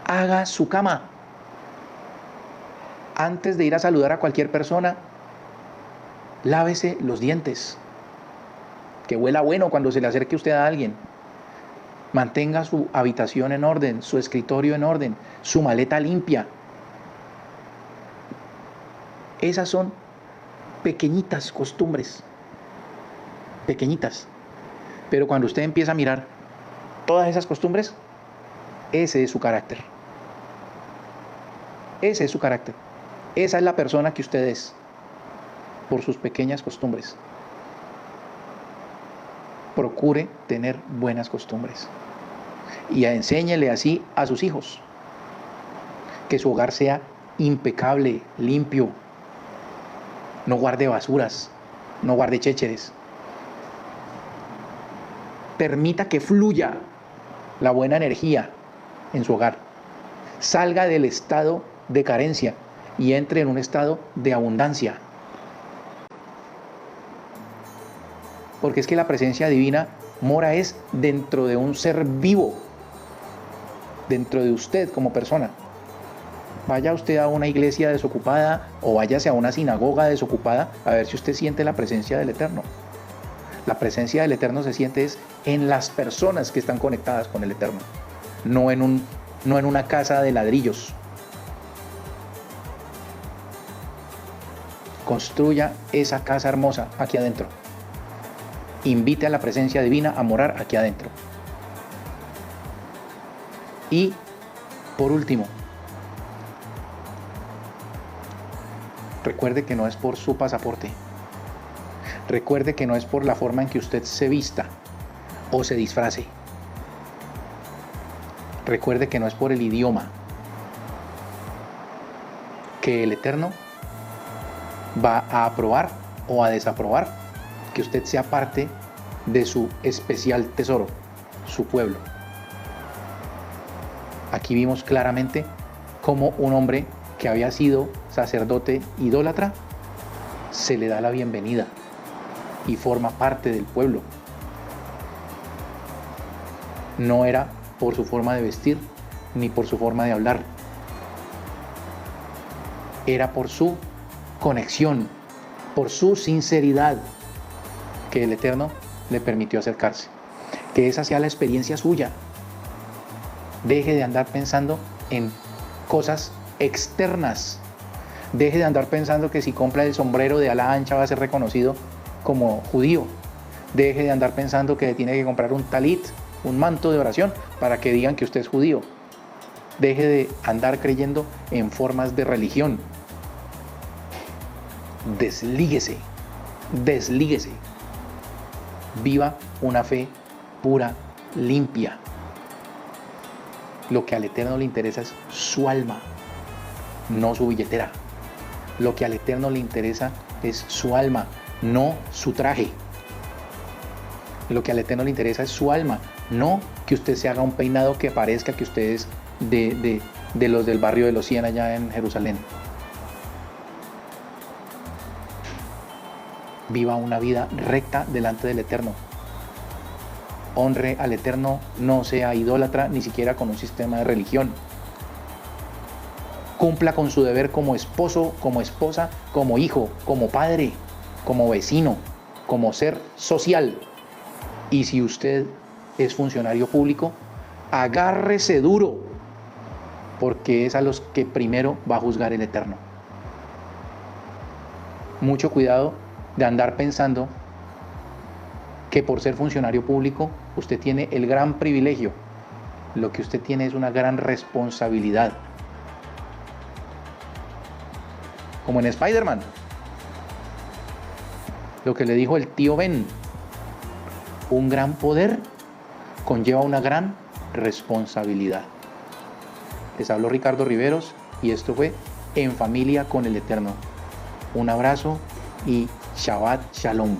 Speaker 1: haga su cama. Antes de ir a saludar a cualquier persona, lávese los dientes. Que huela bueno cuando se le acerque usted a alguien. Mantenga su habitación en orden, su escritorio en orden, su maleta limpia. Esas son pequeñitas costumbres. Pequeñitas. Pero cuando usted empieza a mirar todas esas costumbres, ese es su carácter. Ese es su carácter. Esa es la persona que usted es, por sus pequeñas costumbres. Procure tener buenas costumbres. Y enséñele así a sus hijos. Que su hogar sea impecable, limpio. No guarde basuras, no guarde chécheres. Permita que fluya la buena energía en su hogar. Salga del estado de carencia y entre en un estado de abundancia. Porque es que la presencia divina mora es dentro de un ser vivo, dentro de usted como persona. Vaya usted a una iglesia desocupada o váyase a una sinagoga desocupada a ver si usted siente la presencia del Eterno. La presencia del Eterno se siente es en las personas que están conectadas con el Eterno, no en una casa de ladrillos. Construya esa casa hermosa aquí adentro. Invite a la presencia divina a morar aquí adentro. Y, por último, recuerde que no es por su pasaporte. Recuerde que no es por la forma en que usted se vista o se disfrace. Recuerde que no es por el idioma. Que el Eterno va a aprobar o a desaprobar que usted sea parte de su especial tesoro, su pueblo. Aquí vimos claramente cómo un hombre que había sido sacerdote idólatra se le da la bienvenida y forma parte del pueblo. No era por su forma de vestir ni por su forma de hablar. Era por su conexión, por su sinceridad, que el Eterno le permitió acercarse. Que esa sea la experiencia suya. Deje de andar pensando en cosas externas. Deje de andar pensando que si compra el sombrero de ala ancha va a ser reconocido como judío. Deje de andar pensando que tiene que comprar un talit, un manto de oración, para que digan que usted es judío. Deje de andar creyendo en formas de religión. Deslíguese. Deslíguese. Viva una fe pura, limpia. Lo que al Eterno le interesa es su alma, no su billetera. Lo que al Eterno le interesa es su alma, no su traje. Lo que al Eterno le interesa es su alma, no que usted se haga un peinado que parezca que usted es de los del barrio de los 100 allá en Jerusalén. Viva una vida recta delante del Eterno. Honre al Eterno, no sea idólatra ni siquiera con un sistema de religión. Cumpla con su deber como esposo, como esposa, como hijo, como padre, como vecino, como ser social. Y si usted es funcionario público, agárrese duro, porque es a los que primero va a juzgar el Eterno. Mucho cuidado de andar pensando que por ser funcionario público usted tiene el gran privilegio. Lo que usted tiene es una gran responsabilidad. Como en Spider-Man, lo que le dijo el tío Ben: un gran poder conlleva una gran responsabilidad. Les habló Ricardo Riveros y esto fue En Familia con el Eterno. Un abrazo y Shabbat Shalom.